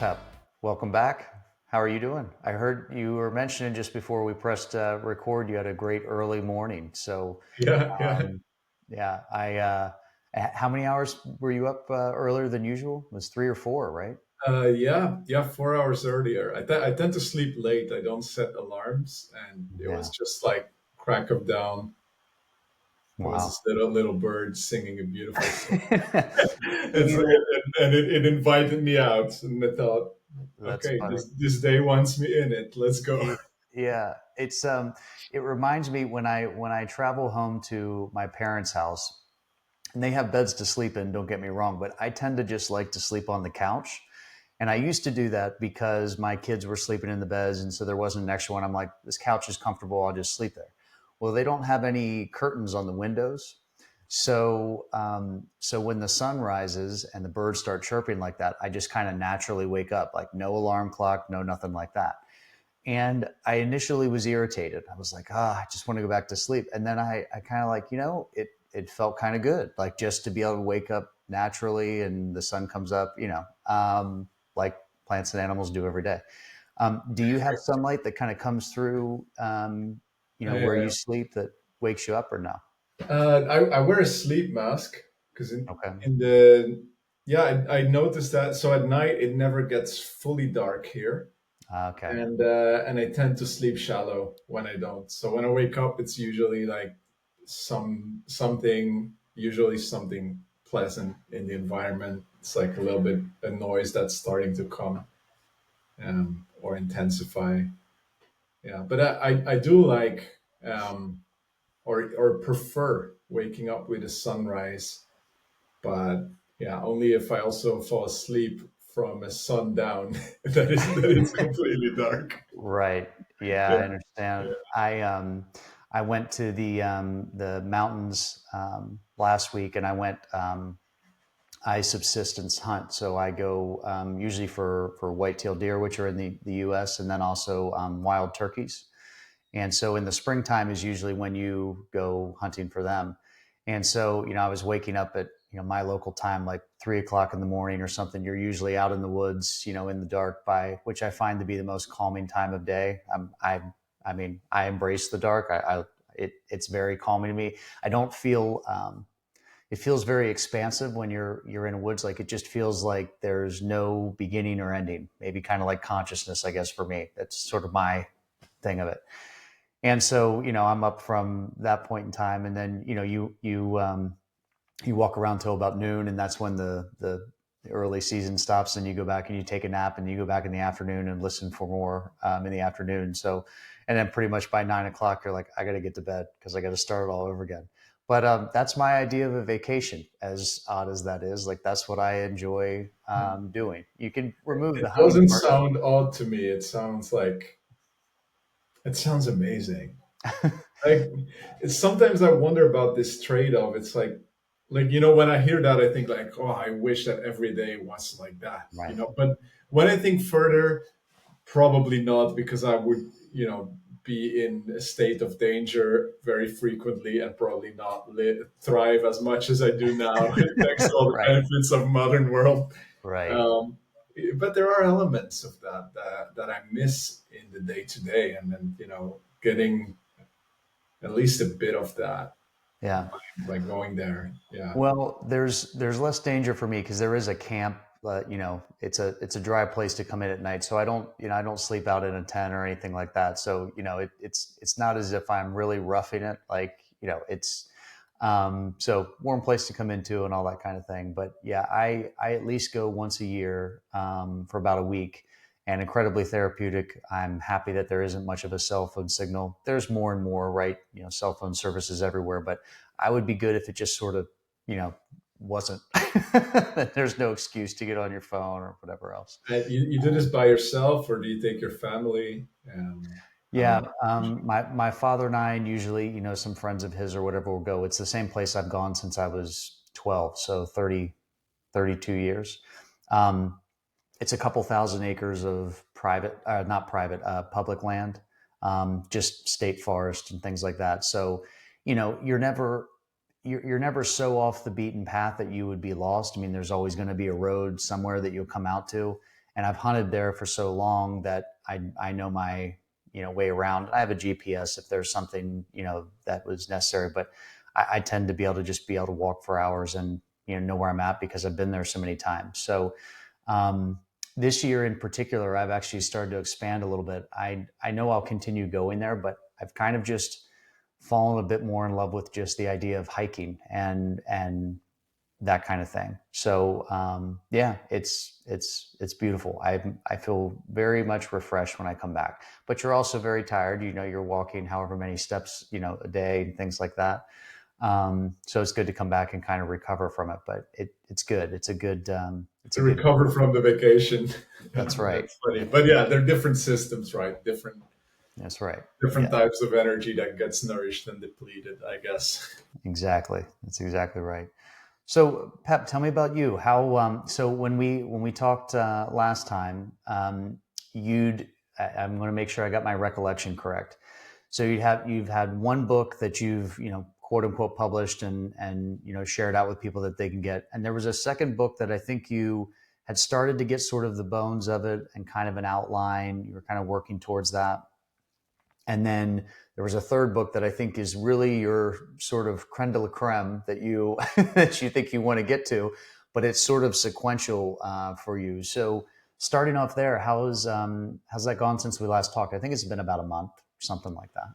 Pep. Welcome back. How are you doing? I heard you were mentioning just before we pressed record, you had a great early morning. So, Yeah, yeah. um, yeah, how many hours were you up earlier than usual? It was 3 or 4, right? Yeah, 4 hours earlier. I tend to sleep late. I don't set alarms, and it was Yeah. just like crack of dawn. There was Wow. this little bird singing a beautiful song. You know, It invited me out, and I thought, that's okay, funny. this day wants me in it. Let's go. Yeah, it reminds me when I travel home to my parents' house. And they have beds to sleep in, don't get me wrong, but I tend to just like to sleep on the couch. And I used to do that because my kids were sleeping in the beds. And so there wasn't an extra one. I'm like, this couch is comfortable. I'll just sleep there. Well, they don't have any curtains on the windows. So when the sun rises and the birds start chirping like that, I just kind of naturally wake up, like no alarm clock, no nothing like that. And I initially was irritated. I was like, I just want to go back to sleep. And then I kind of like, it felt kind of good, like just to be able to wake up naturally and the sun comes up, like plants and animals do every day. Do you have sunlight that kind of comes through, where you I, sleep that wakes you up or no? I wear a sleep mask because Okay. in the yeah I noticed that. So at night it never gets fully dark here, Okay. and I tend to sleep shallow when I don't. So when I wake up, it's usually like usually something pleasant in the environment. It's like a little bit a noise that's starting to come, or intensify. Yeah, but I do like, or prefer waking up with the sunrise, but yeah, only if I also fall asleep from a sundown that is completely dark. Right. Yeah, Yeah. I understand. I went to the mountains last week, and I subsistence hunt. So I go usually for white-tailed deer, which are in the U.S., and then also wild turkeys. And so in the springtime is usually when you go hunting for them. And so, I was waking up at, my local time, like 3 o'clock in the morning or something. You're usually out in the woods, in the dark by, which I find to be the most calming time of day. I embrace the dark. It's very calming to me. I don't feel, it feels very expansive when you're in the woods. Like it just feels like there's no beginning or ending. Maybe kind of like consciousness, I guess, for me. That's sort of my thing of it. And so, I'm up from that point in time, and then you walk around till about noon, and that's when the early season stops, and you go back and you take a nap, and you go back in the afternoon and listen for more in the afternoon. So, and then pretty much by 9 o'clock, you're like, I got to get to bed because I got to start it all over again. But that's my idea of a vacation, as odd as that is. Like that's what I enjoy doing. You can remove It the hunting doesn't part. sound odd to me. It sounds amazing. Like, it's sometimes I wonder about this trade-off. It's like when I hear that, I think like, oh, I wish that every day was like that. Right. But when I think further, probably not, because I would, be in a state of danger very frequently and probably not thrive as much as I do now, thanks to all the Right. benefits of modern world. Right. Um, but there are elements of that I miss in the day to day, and then getting at least a bit of that Yeah. by going there. Yeah. Well, there's less danger for me because there is a camp. It's a dry place to come in at night, so I don't sleep out in a tent or anything like that. So it's not as if I'm really roughing it. Like it's so warm place to come into and all that kind of thing. But yeah, I at least go once a year for about a week, and incredibly therapeutic. I'm happy that there isn't much of a cell phone signal. There's more and more, right? Cell phone services everywhere, but I would be good if it just sort of, wasn't. There's no excuse to get on your phone or whatever else. And you do this by yourself, or do you take your family? How Yeah, about? my father and I, and usually, some friends of his or whatever will go. It's the same place I've gone since I was 12, so 32 years. Um, it's a couple thousand acres of private, not private, public land, just state forest and things like that. So, you're never so off the beaten path that you would be lost. I mean, there's always going to be a road somewhere that you'll come out to. and I've hunted there for so long that I know my, way around. I have a GPS if there's something, that was necessary, but I tend to be able to just be able to walk for hours and, know where I'm at because I've been there so many times. So, um, this year in particular, I've actually started to expand a little bit. I know I'll continue going there, but I've kind of just fallen a bit more in love with just the idea of hiking and that kind of thing. So yeah, it's beautiful. I feel very much refreshed when I come back. But you're also very tired. You're walking however many steps a day and things like that. So it's good to come back and kind of recover from it. But it's good. It's a good. It's To a good. recover from the vacation. That's right. That's funny. But yeah, they're different systems, right? That's right. Different Yeah. types of energy that gets nourished and depleted, I guess. Exactly. That's exactly right. So, Pep, tell me about you. How so when we talked last time, I'm going to make sure I got my recollection correct. So you've had one book that you've quote unquote published and shared out with people that they can get, and there was a second book that I think you had started to get sort of the bones of it and kind of an outline. You were kind of working towards that. And then there was a third book that I think is really your sort of creme de la creme that you that you think you want to get to, but it's sort of sequential for you. So starting off there, how's that gone since we last talked? I think it's been about a month, something like that.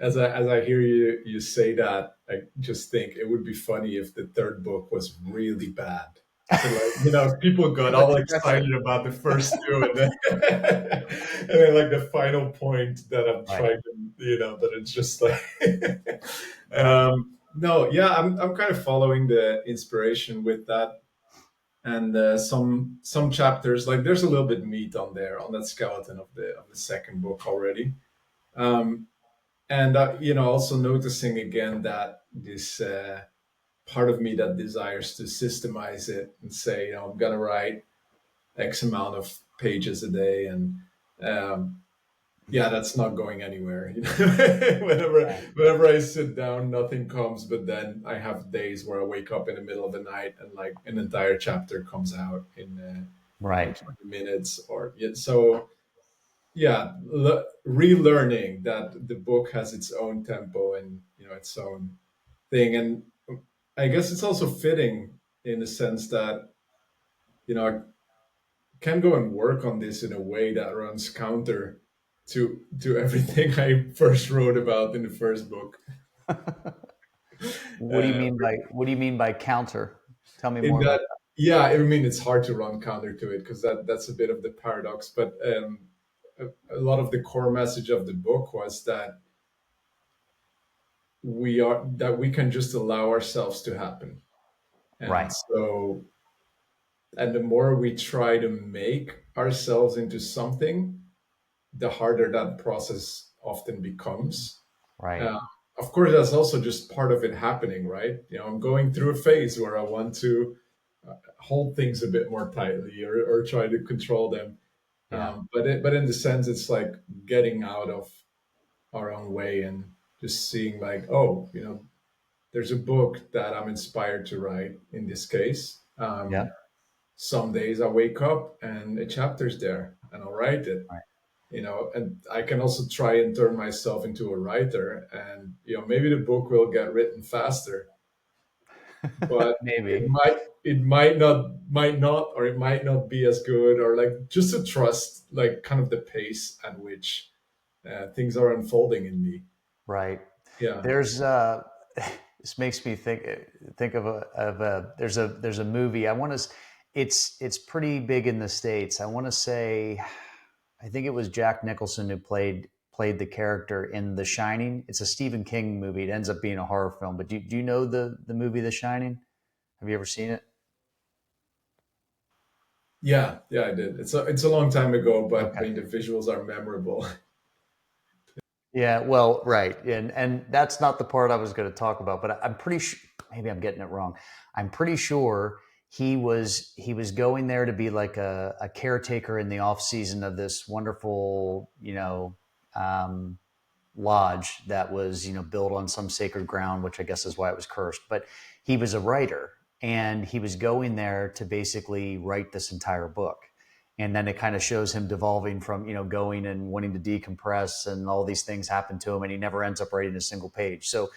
As I hear you say that, I just think it would be funny if the third book was really bad. So like, people got all excited about the first two, and then and then like the final point that I'm Right. trying to, that it's just like, no, yeah, I'm kind of following the inspiration with that, and some chapters, like there's a little bit meat on there on that skeleton of the second book already. Um, and also noticing again that this part of me that desires to systemize it and say, I'm gonna write X amount of pages a day, and um, yeah, that's not going anywhere. Whenever I sit down, nothing comes. But then I have days where I wake up in the middle of the night and like an entire chapter comes out in Right. 20 minutes, or yeah. So yeah, relearning that the book has its own tempo and its own thing, and I guess it's also fitting in the sense that I can go and work on this in a way that runs counter to everything I first wrote about in the first book. Uh, What do you mean by counter? Tell me in more that, about that. yeah, I mean it's hard to run counter to it because that's a bit of the paradox, but a lot of the core message of the book was that we can just allow ourselves to happen. And Right. so, and the more we try to make ourselves into something, the harder that process often becomes. Right. uh, of course, that's also just part of it happening, right? I'm going through a phase where I want to hold things a bit more tightly, or try to control them. Yeah. But in the sense, it's like getting out of our own way and just seeing like, oh, there's a book that I'm inspired to write in this case. Yeah. Some days I wake up and a chapter's there and I'll write it, Right. and I can also try and turn myself into a writer, and, maybe the book will get written faster, but it Maybe. might, might not, or it might not be as good, or like just to trust like kind of the pace at which things are unfolding in me. Right. Yeah. There's this makes me think of a there's a movie. It's pretty big in the States. I want to say I think it was Jack Nicholson who played the character in The Shining. It's a Stephen King movie. It ends up being a horror film. But do you know the movie The Shining? Have you ever seen it? Yeah, I did. It's a long time ago, but I Okay. mean the visuals are memorable. Yeah, well, right, and that's not the part I was going to talk about, but I'm pretty sure maybe I'm getting it wrong. I'm pretty sure he was going there to be like a caretaker in the off season of this wonderful um, lodge that was built on some sacred ground, which I guess is why it was cursed. But he was a writer, and he was going there to basically write this entire book. And then it kind of shows him devolving from, going and wanting to decompress, and all these things happen to him, and he never ends up writing a single page. So,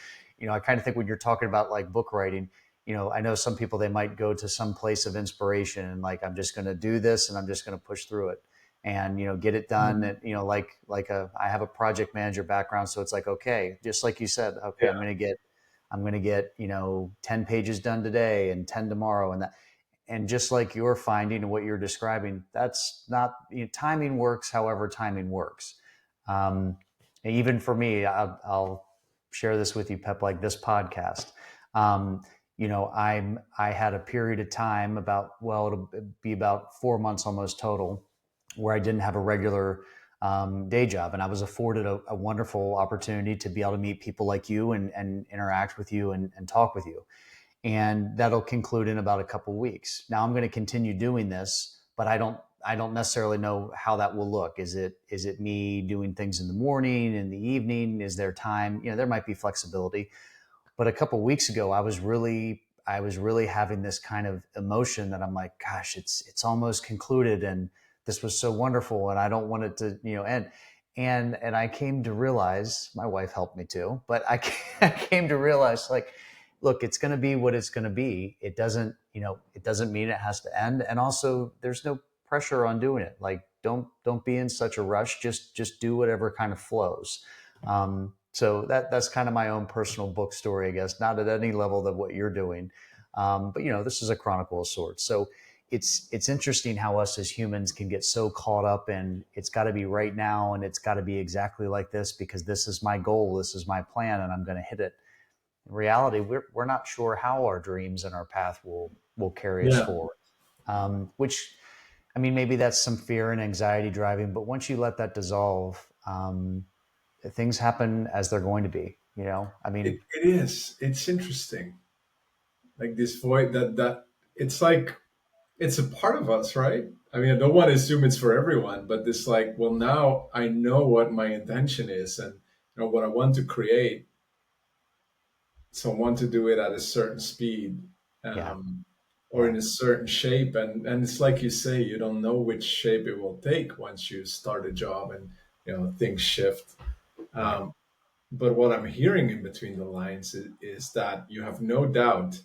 I kind of think when you're talking about like book writing, I know some people, they might go to some place of inspiration and like, I'm just going to do this and I'm just going to push through it and, get it done. And, I have a project manager background. So it's like, okay, just like you said, okay, Yeah. I'm going to get, 10 pages done today and 10 tomorrow. And just like you're finding and what you're describing, that's not, timing works however timing works. Um, Even for me, I'll share this with you, Pep, like this podcast. Um, I had a period of time, it'll be about 4 months almost total, where I didn't have a regular day job, and I was afforded a wonderful opportunity to be able to meet people like you and interact with you and talk with you. And that'll conclude in about a couple of weeks. Now I'm going to continue doing this, but I don't necessarily know how that will look. Is it me doing things in the morning, in the evening? Is there time? There might be flexibility. But a couple of weeks ago, I was really having this kind of emotion that I'm like, gosh, it's almost concluded, and this was so wonderful, and I don't want it to end. And I came to realize, my wife helped me too, but I came to realize, like, look, it's going to be what it's going to be. It doesn't mean it has to end, and also there's no pressure on doing it. Like, don't be in such a rush. Just do whatever kind of flows. So that's kind of my own personal book story, I guess, not at any level of what you're doing. But this is a chronicle of sorts. So it's interesting how us as humans can get so caught up in, it's got to be right now, and it's got to be exactly like this because this is my goal, this is my plan, and I'm going to hit it. In reality, we're not sure how our dreams and our path will carry us Yeah. forward. Which, I mean, maybe that's some fear and anxiety driving, but once you let that dissolve, things happen as they're going to be. I mean, It is. It's interesting. Like this void that it's like it's a part of us, right? I mean, I don't want to assume it's for everyone, but this like, well, now I know what my intention is, and what I want to create. So I want to do it at a certain speed, yeah, um, or yeah, in a certain shape, and it's like you say, you don't know which shape it will take once you start a job, and things shift. right. Um, but what I'm hearing in between the lines is that you have no doubt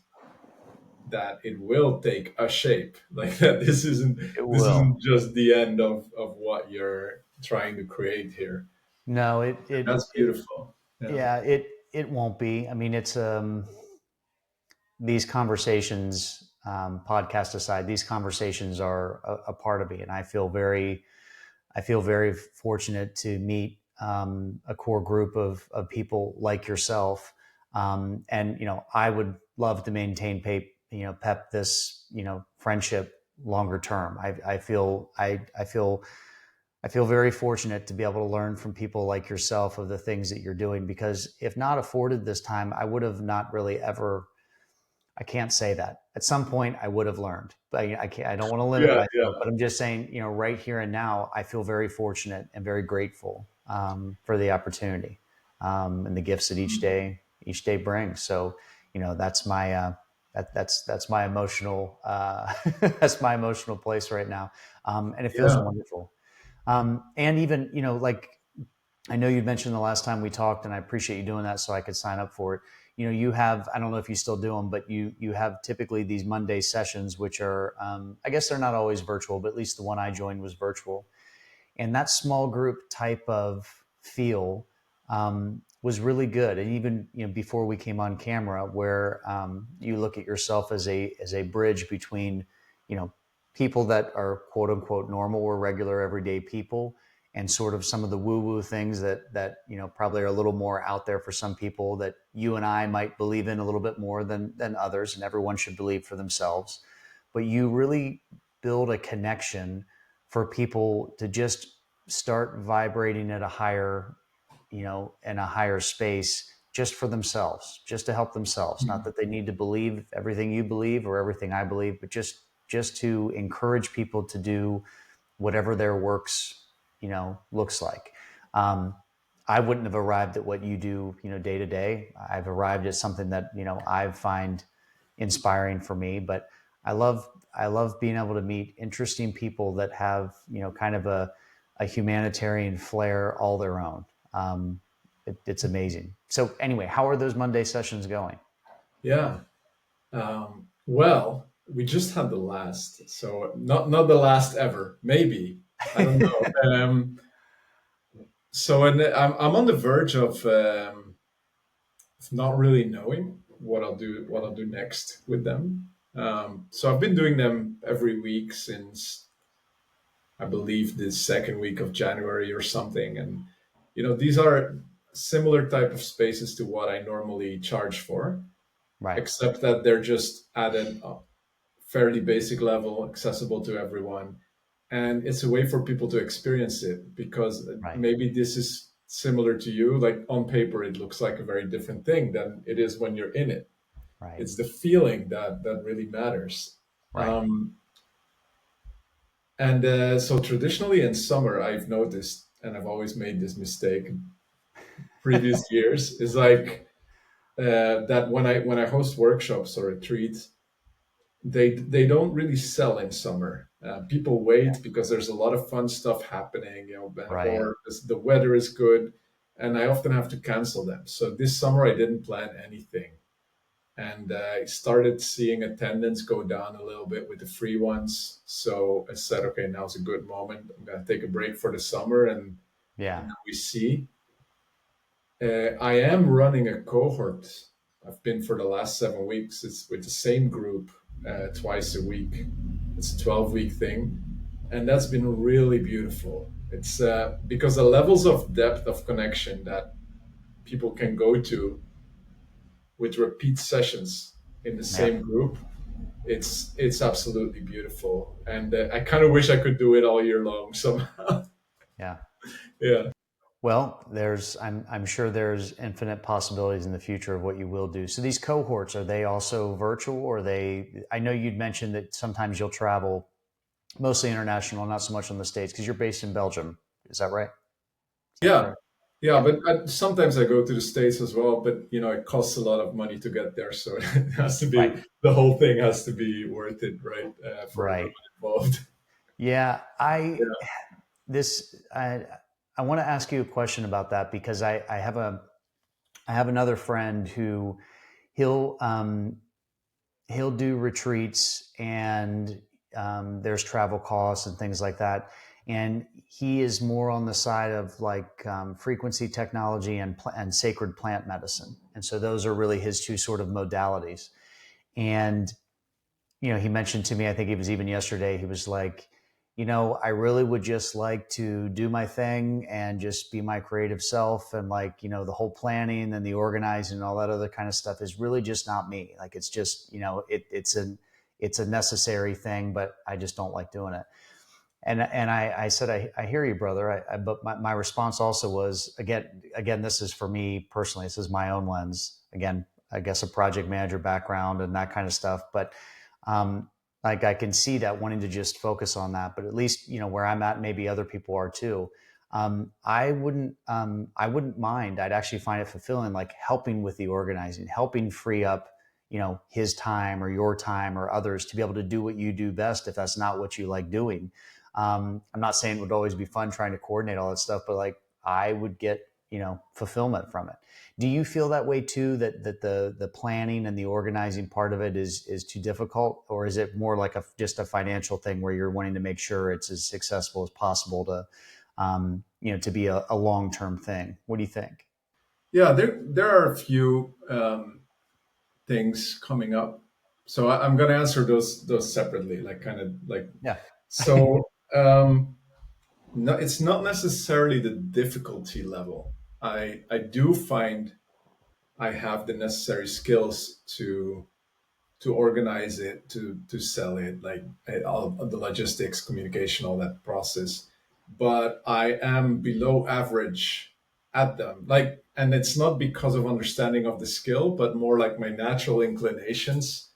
that it will take a shape, like that It this will. isn't just the end of what you're trying to create here. No, it, And it, that's beautiful. Yeah. yeah, it won't be. I mean, it's these conversations, podcast aside, these conversations are a part of me, and I feel very fortunate to meet a core group of people like yourself. And I would love to maintain Pep, this friendship longer term. I feel very fortunate to be able to learn from people like yourself of the things that you're doing, because if not afforded this time, I would have not really ever. I can't say that. At some point, I would have learned, but I can't. I don't want to limit Yeah. myself. But I'm just saying, right here and now, I feel very fortunate and very grateful for the opportunity and the gifts that each day brings. So, that's my that's my emotional that's my emotional place right now, and it feels Yeah. wonderful. And even, like, I know you mentioned the last time we talked, and I appreciate you doing that so I could sign up for it. You have, I don't know if you still do them, but you have typically these Monday sessions, which are, I guess they're not always virtual, but at least the one I joined was virtual. And that small group type of feel was really good. And even, before we came on camera, where you look at yourself as a bridge between, you know, people that are quote unquote normal or regular everyday people, and sort of some of the woo woo things that probably are a little more out there for some people, that you and I might believe in a little bit more than others, and everyone should believe for themselves. But you really build a connection for people to just start vibrating at a higher, in a higher space, just for themselves, just to help themselves. Not that they need to believe everything you believe or everything I believe, but just to encourage people to do whatever their works, looks like. Um, I wouldn't have arrived at what you do, day to day. I've arrived at something that, I find inspiring for me. But I love I love being able to meet interesting people that have, kind of a humanitarian flair all their own. It's amazing. So anyway, how are those Monday sessions going? Yeah. Well, we just had the last, so not the last ever. Maybe, I don't know. And I'm on the verge of not really knowing what I'll do next with them. So I've been doing them every week since, I believe, the second week of January or something. And these are similar type of spaces to what I normally charge for, Right, except that they're just at a fairly basic level, accessible to everyone. And it's a way for people to experience it, because right, maybe this is similar to you. Like, on paper, it looks like a very different thing than it is when you're in it. right, It's the feeling that really matters. right. Um, and so traditionally in summer, I've noticed, and I've always made this mistake previous years, is like that when I host workshops or retreats, they don't really sell in summer. People wait because there's a lot of fun stuff happening, Right. or the weather is good, and I often have to cancel them. So this summer I didn't plan anything, and I started seeing attendance go down a little bit with the free ones. So I said, okay, now's a good moment. I'm gonna take a break for the summer, and Yeah. then we see. I am running a cohort. I've been for the last 7 weeks. It's with the same group, twice a week. It's a 12-week thing. And that's been really beautiful. It's because the levels of depth of connection that people can go to with repeat sessions in the Yeah. same group, it's absolutely beautiful. And I kind of wish I could do it all year long somehow. Yeah. Yeah. Well, I'm sure there's infinite possibilities in the future of what you will do. So these cohorts, are they also virtual, or I know you'd mentioned that sometimes you'll travel mostly international, not so much on the States because you're based in Belgium. Is that right? Is that Yeah, correct? yeah, Yeah. but sometimes I go to the States as well. But it costs a lot of money to get there, so it has to Right. be the whole thing has to be worth it, right? For everyone Right. involved. Yeah. Yeah, This, I want to ask you a question about that because I have another friend who he'll, he'll do retreats and there's travel costs and things like that. And he is more on the side of like frequency technology and sacred plant medicine. And so those are really his two sort of modalities. And he mentioned to me, I think it was even yesterday, he was like, I really would just like to do my thing and just be my creative self. And like, the whole planning and the organizing and all that other kind of stuff is really just not me. Like, it's just, it's a necessary thing, but I just don't like doing it. And I said, I hear you, brother. But my response also was, again, this is for me personally, this is my own lens. Again, I guess a project manager background and that kind of stuff. But like, I can see that wanting to just focus on that, but at least, where I'm at, maybe other people are too. I wouldn't mind. I'd actually find it fulfilling, like helping with the organizing, helping free up, his time or your time or others to be able to do what you do best if that's not what you like doing. I'm not saying it would always be fun trying to coordinate all that stuff, but like I would get, fulfillment from it. Do you feel that way too? That the planning and the organizing part of it is too difficult, or is it more like just a financial thing where you're wanting to make sure it's as successful as possible to be a long term thing? What do you think? yeah. There are a few things coming up, so I'm going to answer those separately, like kind of like Yeah. so. No, it's not necessarily the difficulty level. I do find I have the necessary skills to organize it, to sell it, like all of the logistics, communication, all that process. But I am below average at them. Like, and it's not because of understanding of the skill, but more like my natural inclinations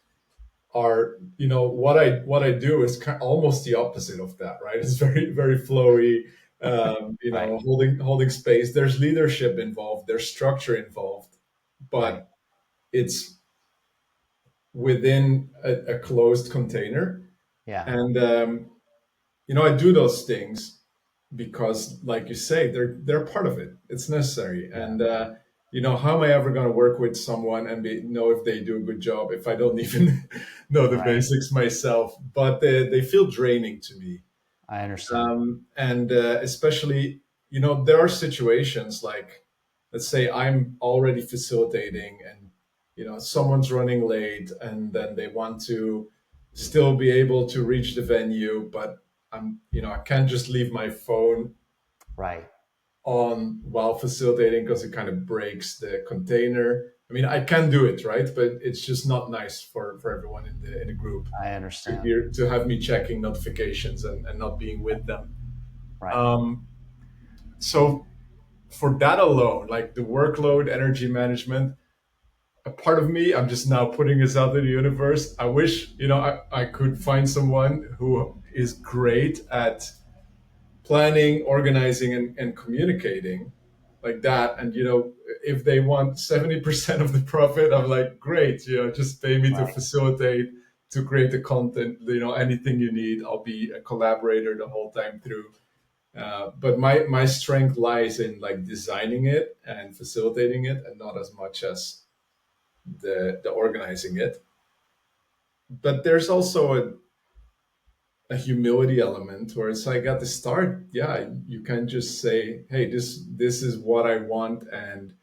are, what I do is almost the opposite of that, right? It's very very flowy. Right. Holding space. There's leadership involved. There's structure involved, Right. but it's within a closed container. Yeah. And I do those things because, like you say, they're part of it. It's necessary. Yeah. And how am I ever going to work with someone and know if they do a good job if I don't even know the Right. basics myself? But they feel draining to me. I understand. And especially, there are situations like, let's say I'm already facilitating, and someone's running late, and then they want to still be able to reach the venue, but I can't just leave my phone Right. on while facilitating because it kind of breaks the container. I mean, I can do it, right? But it's just not nice for everyone in the group I to understand. hear to have me checking notifications and not being with them. Right. Um, so for that alone, like the workload, energy management, a part of me, I'm just now putting this out in the universe. I wish, I could find someone who is great at planning, organizing, and communicating like that. And, if they want 70% of the profit, I'm like, great, just pay me to Right. facilitate, to create the content, anything you need. I'll be a collaborator the whole time through. But my strength lies in like designing it and facilitating it, and not as much as the organizing it. But there's also a humility element where it's like at the start, yeah, you can just say, hey, this is what I want, and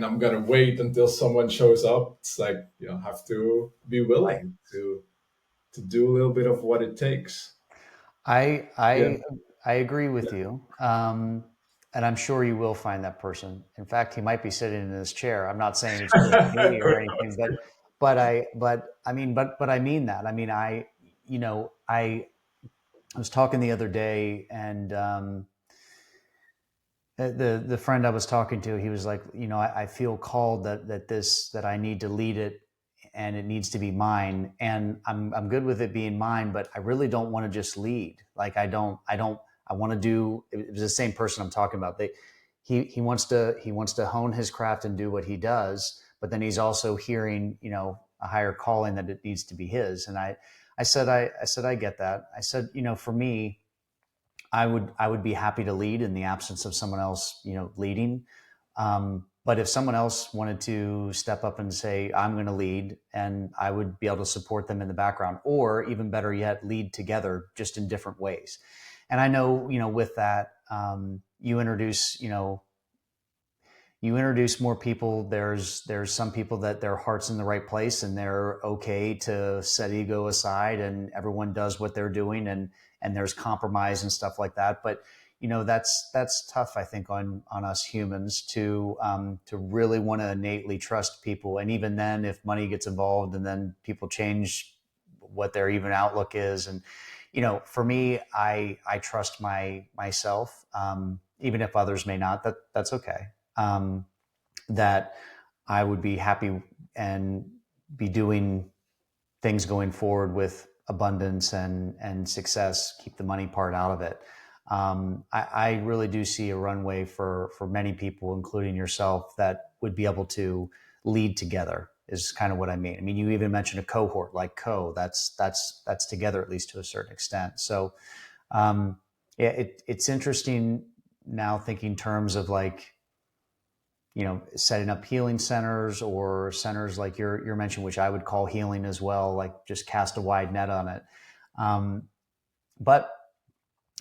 I'm gonna wait until someone shows up. It's like have to be Right. willing to do a little bit of what it takes. I Yeah. I I agree Yeah. with you, and I'm sure you will find that person. In fact, he might be sitting in this chair. I'm not saying it's just me or anything, but I mean that. I mean, I was talking the other day, and the friend I was talking to, he was like, I feel called that I need to lead it, and it needs to be mine, and I'm good with it being mine, but I really don't want to just lead. Like I want to do. It was the same person I'm talking about. He wants to hone his craft and do what he does, but then he's also hearing a higher calling that it needs to be his. And I said I get that. I said, for me, I would be happy to lead in the absence of someone else, leading. But if someone else wanted to step up and say, I'm going to lead, and I would be able to support them in the background, or even better yet, lead together just in different ways. And I know, with that, you introduce more people. There's some people that their heart's in the right place and they're okay to set ego aside, and everyone does what they're doing, and there's compromise and stuff like that. But that's tough, I think, on us humans to really want to innately trust people. And even then, if money gets involved, and then people change what their even outlook is. And for me, I trust myself, even if others may not. That's okay. um, that I would be happy and be doing things going forward with abundance and success. Keep the money part out of it. I really do see a runway for many people, including yourself, that would be able to lead together. Is kind of what I mean. I mean, you even mentioned a cohort like that's together, at least to a certain extent. So yeah, it's interesting now thinking terms of like setting up healing centers, or centers like you're mentioning, which I would call healing as well, like just cast a wide net on it. But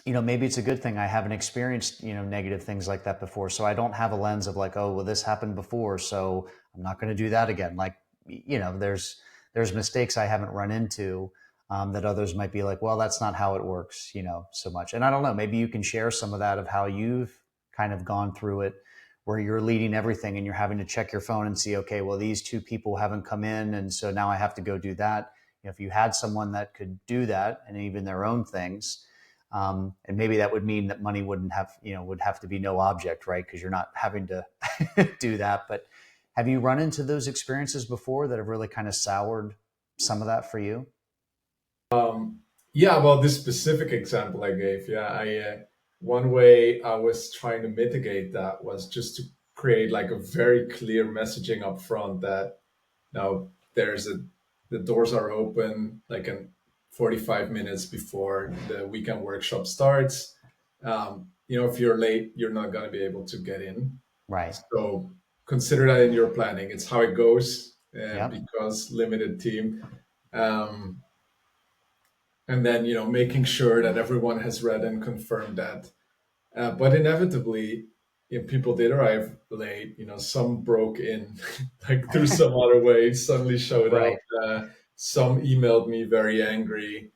maybe it's a good thing I haven't experienced negative things like that before, so I don't have a lens of like, oh well, this happened before, so I'm not going to do that again. Like there's mistakes I haven't run into, that others might be like, well, that's not how it works, so much. And I don't know, maybe you can share some of that, of how you've kind of gone through it, where you're leading everything and you're having to check your phone and see, okay, well, these two people haven't come in, and so now I have to go do that. If you had someone that could do that, and even their own things, and maybe that would mean that money would have to be no object, right? Because you're not having to do that. But have you run into those experiences before that have really kind of soured some of that for you? Yeah, well, this specific example I gave, yeah, one way I was trying to mitigate that was just to create like a very clear messaging up front that now the doors are open, like, and 45 minutes before the weekend workshop starts. If you're late, you're not going to be able to get in. Right. So consider that in your planning. It's how it goes Yep. because limited team. Um, and then, making sure that everyone has read and confirmed that. But inevitably, people did arrive late. Some broke in, like through some other way, suddenly showed up. Right. Some emailed me very angry,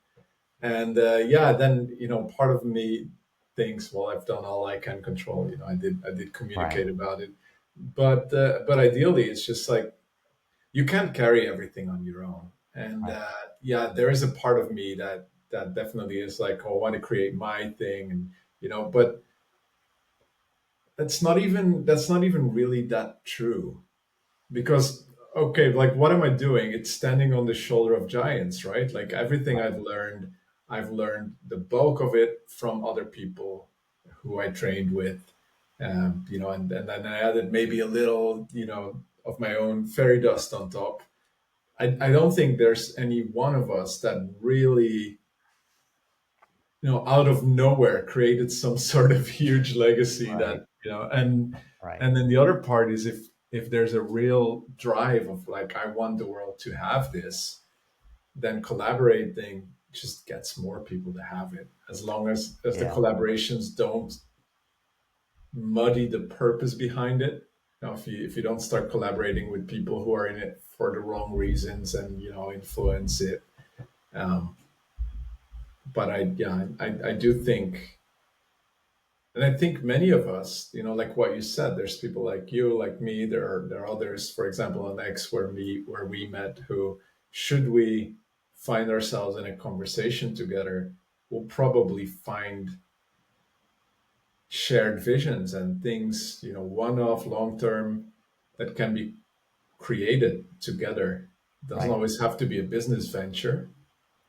and yeah, then part of me thinks, well, I've done all I can control. I did Right. communicate about it, but ideally, it's just like you can't carry everything on your own. And Right. yeah, there is a part of me that definitely is like, oh, I want to create my thing, and but that's not even really that true, because okay, like what am I doing? It's standing on the shoulder of giants, right? Like everything Right. I've learned the bulk of it from other people who I trained with, and then I added maybe a little of my own fairy dust on top. I don't think there's any one of us that really out of nowhere created some sort of huge legacy Right. that and Right. and then the other part is if there's a real drive of like, I want the world to have this, then collaborating just gets more people to have it, as long as the Yeah. collaborations don't muddy the purpose behind it. If you don't start collaborating with people who are in it for the wrong reasons and influence it. Um, but I do think, and I think many of us, like what you said, there's people like you, like me. There are others, for example, on X where we met, who, should we find ourselves in a conversation together, will probably find shared visions and things, one-off, long-term, that can be created together. It doesn't Right. always have to be a business venture,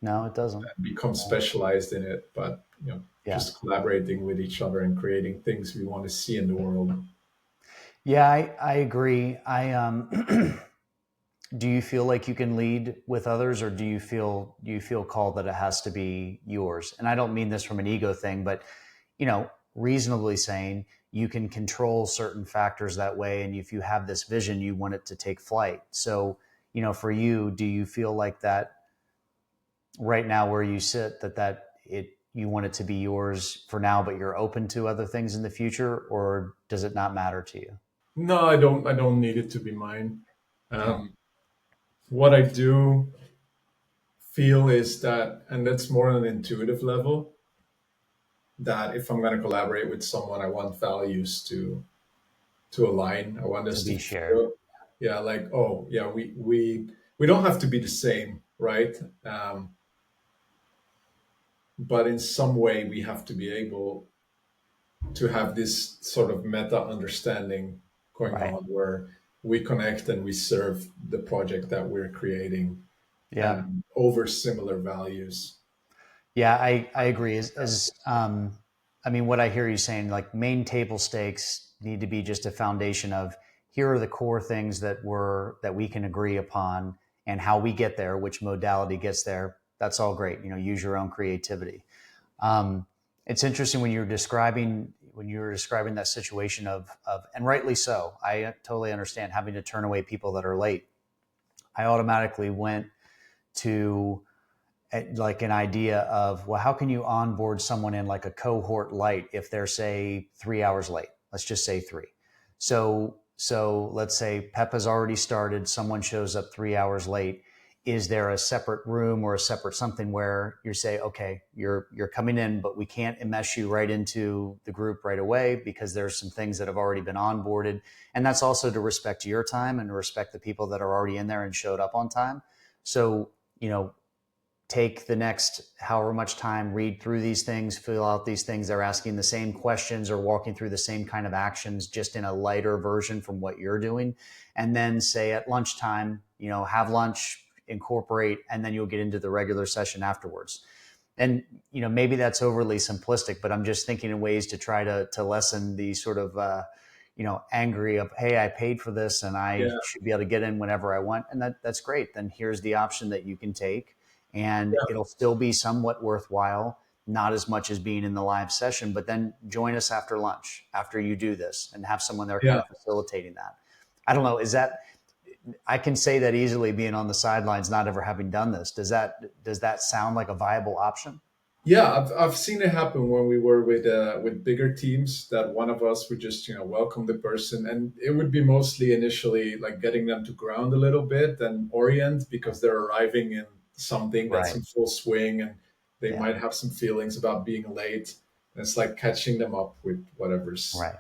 No, it doesn't. become No. specialized in it, but Yeah. just collaborating with each other and creating things we want to see in the world. Yeah, I agree. Do you feel like you can lead with others, or do you feel called that it has to be yours? And I don't mean this from an ego thing, but reasonably saying you can control certain factors that way, and if you have this vision, you want it to take flight. So, for you, do you feel like that right now where you sit, that you want it to be yours for now, but you're open to other things in the future, or does it not matter to you? No, I don't need it to be mine. What I do feel is that, and that's more on an intuitive level, that if I'm going to collaborate with someone, I want values to align. I want To us to be shared. feel, yeah, like, oh yeah, we don't have to be the same, right? But in some way we have to be able to have this sort of meta understanding going Right. on, where we connect and we serve the project that we're creating, Yeah. over similar values. Yeah, I agree. I mean, what I hear you saying, like main table stakes need to be just a foundation of, here are the core things that we can agree upon, and how we get there, which modality gets there. That's all great. Use your own creativity. Um, it's interesting when you were describing that situation of, and rightly so. I totally understand having to turn away people that are late. I automatically went to like an idea of, well, how can you onboard someone in like a cohort light if they're, say, 3 hours late? Let's just say three. So let's say Pep has already started, someone shows up 3 hours late. Is there a separate room or a separate something where you say, okay, you're coming in, but we can't enmesh you right into the group right away because there's some things that have already been onboarded. And that's also to respect your time and to respect the people that are already in there and showed up on time. So, take the next however much time, read through these things, fill out these things. They're asking the same questions or walking through the same kind of actions, just in a lighter version from what you're doing. And then say at lunchtime, have lunch, incorporate, and then you'll get into the regular session afterwards. And, maybe that's overly simplistic, but I'm just thinking of ways to try to lessen the sort of, angry of, hey, I paid for this and I Yeah, should be able to get in whenever I want. And that's great. Then here's the option that you can take. and it'll still be somewhat worthwhile, not as much as being in the live session, but then join us after lunch, after you do this, and have someone there kind Yeah. of facilitating that. I don't know. Is that, I can say that easily being on the sidelines, not ever having done this. Does that sound like a viable option? Yeah, I've seen it happen when we were with bigger teams, that one of us would just, welcome the person, and it would be mostly initially like getting them to ground a little bit and orient, because they're arriving in something that's Right. in full swing, and they Yeah. might have some feelings about being late. And it's like catching them up with whatever's, Right.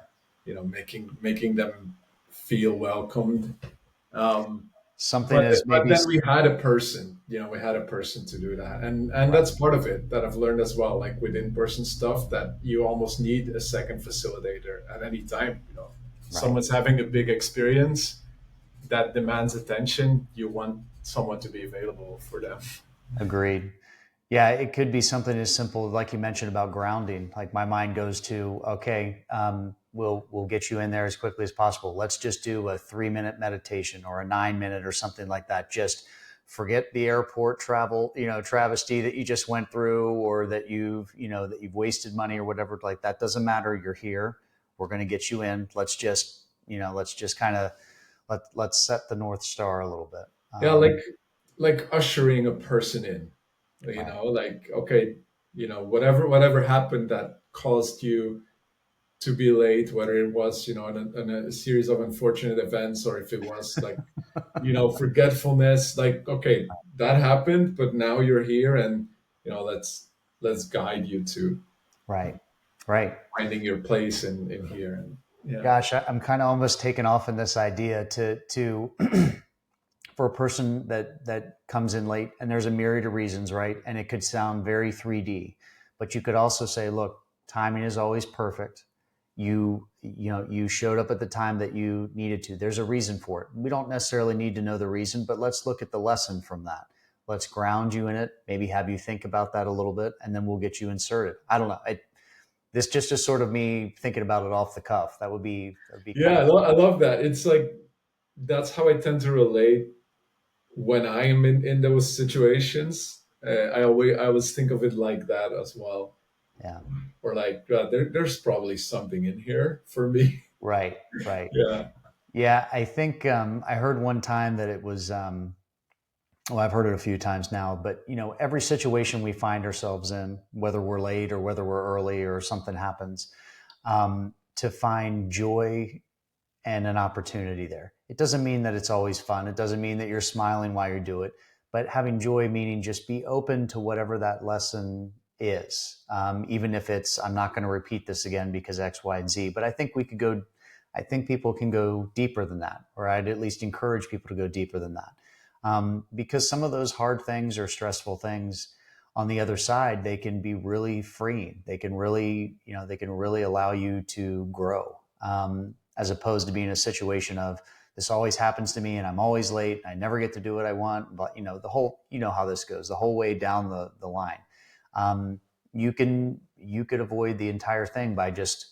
making them feel welcomed. Um, Something but is but maybe, then we had a person, we had a person to do that, and right. that's part of it that I've learned as well. Like with in-person stuff, that you almost need a second facilitator at any time. If Right. someone's having a big experience that demands attention, you want someone to be available for them. Agreed. Yeah, it could be something as simple like you mentioned about grounding. Like my mind goes to, okay, we'll get you in there as quickly as possible. Let's just do a 3-minute meditation or a 9-minute or something like that. Just forget the airport travel, travesty that you just went through, or that you've wasted money or whatever. Like that doesn't matter. You're here. We're going to get you in. Let's just kind of let's set the North Star a little bit. Yeah, like ushering a person in. Right. Like, okay, whatever happened that caused you to be late, whether it was, in a series of unfortunate events, or if it was like, forgetfulness. Like, okay, that happened, but now you're here, and let's guide you to Right. Right. finding your place in here. And yeah, Gosh, I'm kind of almost taken off in this idea to for a person that comes in late, and there's a myriad of reasons, right? And it could sound very 3D, but you could also say, look, timing is always perfect. You showed up at the time that you needed to. There's a reason for it. We don't necessarily need to know the reason, but let's look at the lesson from that. Let's ground you in it, maybe have you think about that a little bit, and then we'll get you inserted. I don't know. This just is sort of me thinking about it off the cuff. That would be kind yeah, of I love that. It's like that's how I tend to relate when I am in those situations. I always think of it like that as well, yeah. or like there's probably something in here for me. Right, right. Yeah, Yeah, I think I heard one time that it was, well, I've heard it a few times now, but every situation we find ourselves in, whether we're late or whether we're early or something happens, to find joy and an opportunity there. It doesn't mean that it's always fun. It doesn't mean that you're smiling while you do it, but having joy meaning just be open to whatever that lesson is. Even if it's, I'm not going to repeat this again because X, Y, and Z, but I think people can go deeper than that, or I'd at least encourage people to go deeper than that. Because some of those hard things or stressful things on the other side, they can be really freeing. They can really allow you to grow. As opposed to being a situation of this always happens to me and I'm always late. I never get to do what I want. But how this goes the whole way down the line. You could avoid the entire thing by just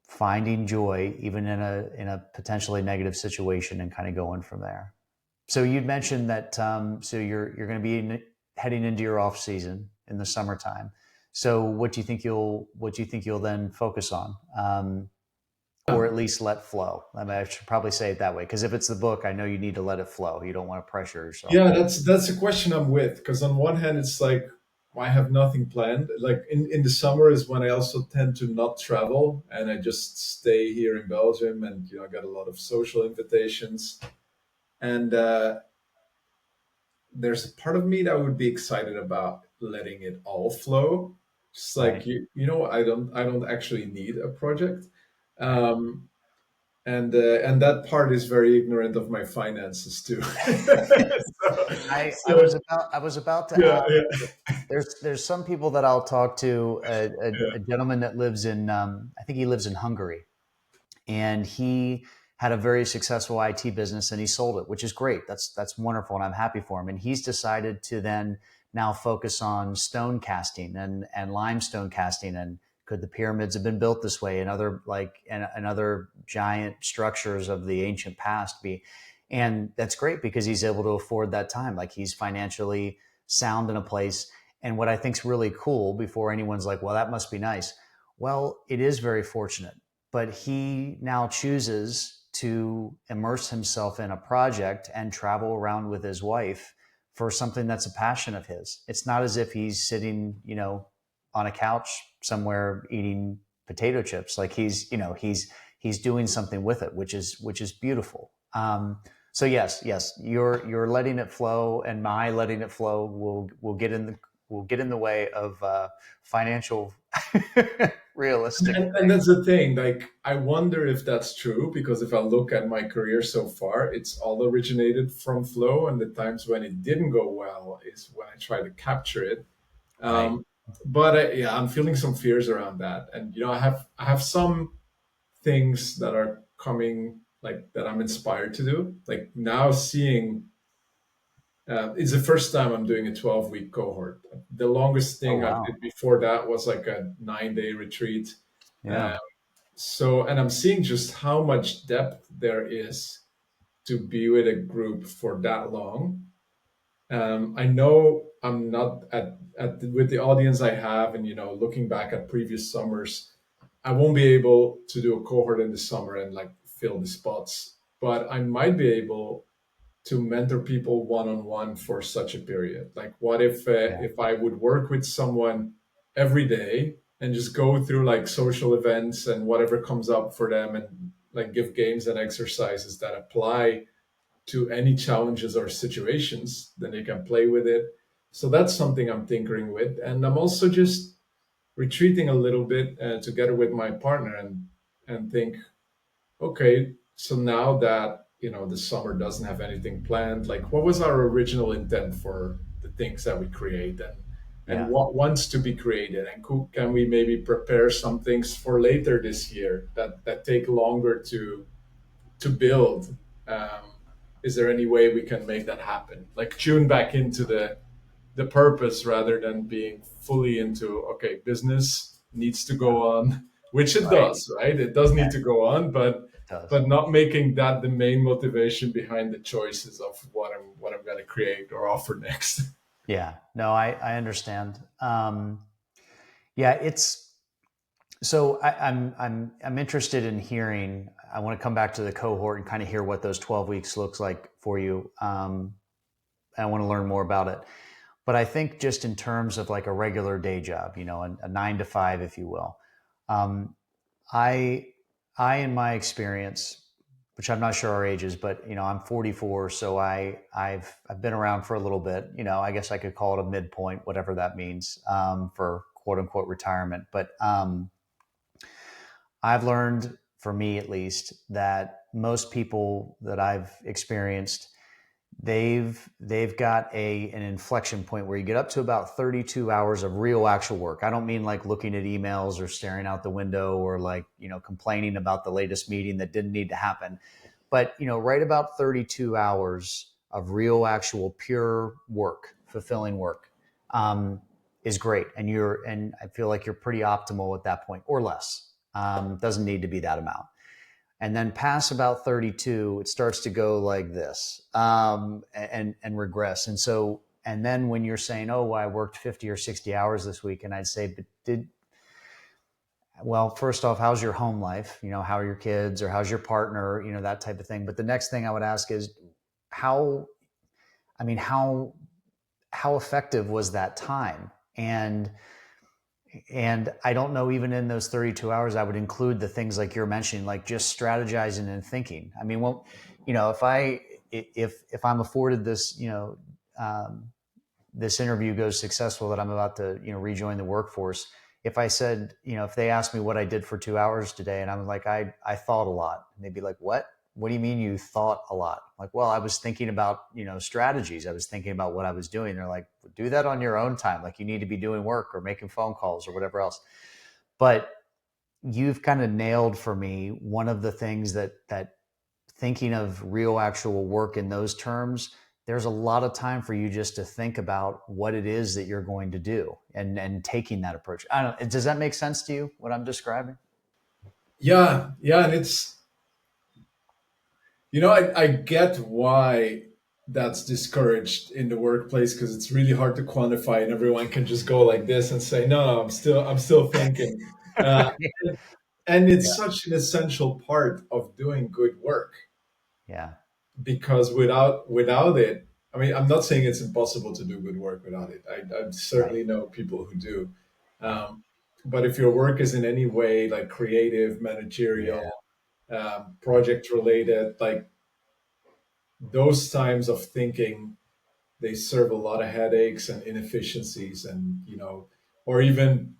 finding joy, even in a potentially negative situation, and kind of going from there. So you'd mentioned that. So you're going to be heading into your off season in the summertime. So what do you think you'll then focus on? Or at least let flow. I mean, I should probably say it that way, because if it's the book, I know you need to let it flow. You don't want to pressure yourself. yeah. That's a question I'm with, because on one hand, it's like I have nothing planned. Like in the summer is when I also tend to not travel, and I just stay here in Belgium, and I got a lot of social invitations, and there's a part of me that would be excited about letting it all flow. Just like Right. I don't actually need a project. Um, and that part is very ignorant of my finances too. so, I was about to yeah, ask. yeah, There's some people that I'll talk to. A yeah. gentleman that lives in, I think he lives in Hungary, and he had a very successful IT business and he sold it, which is great. That's wonderful, and I'm happy for him. And he's decided to then now focus on stone casting and limestone casting, and could the pyramids have been built this way, and other giant structures of the ancient past be. And that's great because he's able to afford that time. Like he's financially sound in a place. And what I think is really cool, before anyone's like, well, that must be nice. Well, it is very fortunate, but he now chooses to immerse himself in a project and travel around with his wife for something that's a passion of his. It's not as if he's sitting, on a couch somewhere eating potato chips. Like he's doing something with it, which is beautiful. So yes, you're letting it flow, and my letting it flow will get in the way of financial realistic And things. that's the thing. Like, I wonder if that's true, because if I look at my career so far, it's all originated from flow, and the times when it didn't go well is when I try to capture it. Right. Um, but yeah, I'm feeling some fears around that, and I have some things that are coming, like that I'm inspired to do. Like now, seeing it's the first time I'm doing a 12-week cohort. The longest Oh thing I wow. did before that was like a 9-day retreat. Yeah. Uh, and I'm seeing just how much depth there is to be with a group for that long. I know I'm not with the audience I have, and looking back at previous summers, I won't be able to do a cohort in the summer and like fill the spots, but I might be able to mentor people one on one for such a period. Like, what Yeah. if I would work with someone every day and just go through like social events and whatever comes up for them, and like give games and exercises that apply to any challenges or situations, then they can play with it. So that's something I'm tinkering with, and I'm also just retreating a little bit together with my partner, and think, okay, so now that the summer doesn't have anything planned, like what was our original intent for the things that we create, and Yeah. what wants to be created, and can we maybe prepare some things for later this year that take longer to build. Is there any way we can make that happen, like tune back into the purpose, rather than being fully into, okay, business needs to Yeah. go on, which it Right. does, right? It does Yeah. need to go on, but It does. not making that the main motivation behind the choices of what I'm going to create or offer next. Yeah. No, I understand. Yeah. It's so I'm interested in hearing. I want to come back to the cohort and kind of hear what those 12 weeks looks like for you. I want to learn more about it. But I think just in terms of like a regular day job, a 9 to 5, if you will, um, I, in my experience, which I'm not sure our ages, but I'm 44, so I've been around for a little bit. I guess I could call it a midpoint, whatever that means, for quote unquote retirement. But I've learned, for me at least, that most people that I've experienced, they've got an inflection point where you get up to about 32 hours of real actual work. I don't mean like looking at emails or staring out the window or like complaining about the latest meeting that didn't need to happen, but right about 32 hours of real actual pure work, fulfilling work, is great. And I feel like you're pretty optimal at that point, or less. Doesn't need to be that amount. And then past about 32, it starts to go like this, and regress. And then when you're saying, oh, well, I worked 50 or 60 hours this week, and I'd say, but well, first off, how's your home life? How are your kids, or how's your partner, that type of thing. But the next thing I would ask is, how, I mean, how effective was that time? And I don't know, even in those 32 hours, I would include the things like you're mentioning, like just strategizing and thinking. I mean, well, if I'm afforded this, this interview goes successful, that I'm about to, rejoin the workforce. If I said, if they asked me what I did for 2 hours today, and I'm like, I thought a lot, and they'd be like, what do you mean you thought a lot? Like, well, I was thinking about, strategies. I was thinking about what I was doing. They're like, do that on your own time. Like, you need to be doing work or making phone calls or whatever else. But you've kind of nailed for me one of the things that thinking of real actual work in those terms, there's a lot of time for you just to think about what it is that you're going to do, and taking that approach. I don't know. Does that make sense to you, what I'm describing? Yeah, and it's, I get why that's discouraged in the workplace because it's really hard to quantify, and everyone can just go like this and say, "No, I'm still thinking." Uh, and Yeah. it's such an essential part of doing good work, Yeah. because without it, I mean, I'm not saying it's impossible to do good work without it. I Right. certainly know people who do, Right. um, but if your work is in any way like creative, Yeah. managerial, Right. project related, like those times of thinking, they serve a lot of headaches and inefficiencies, and or even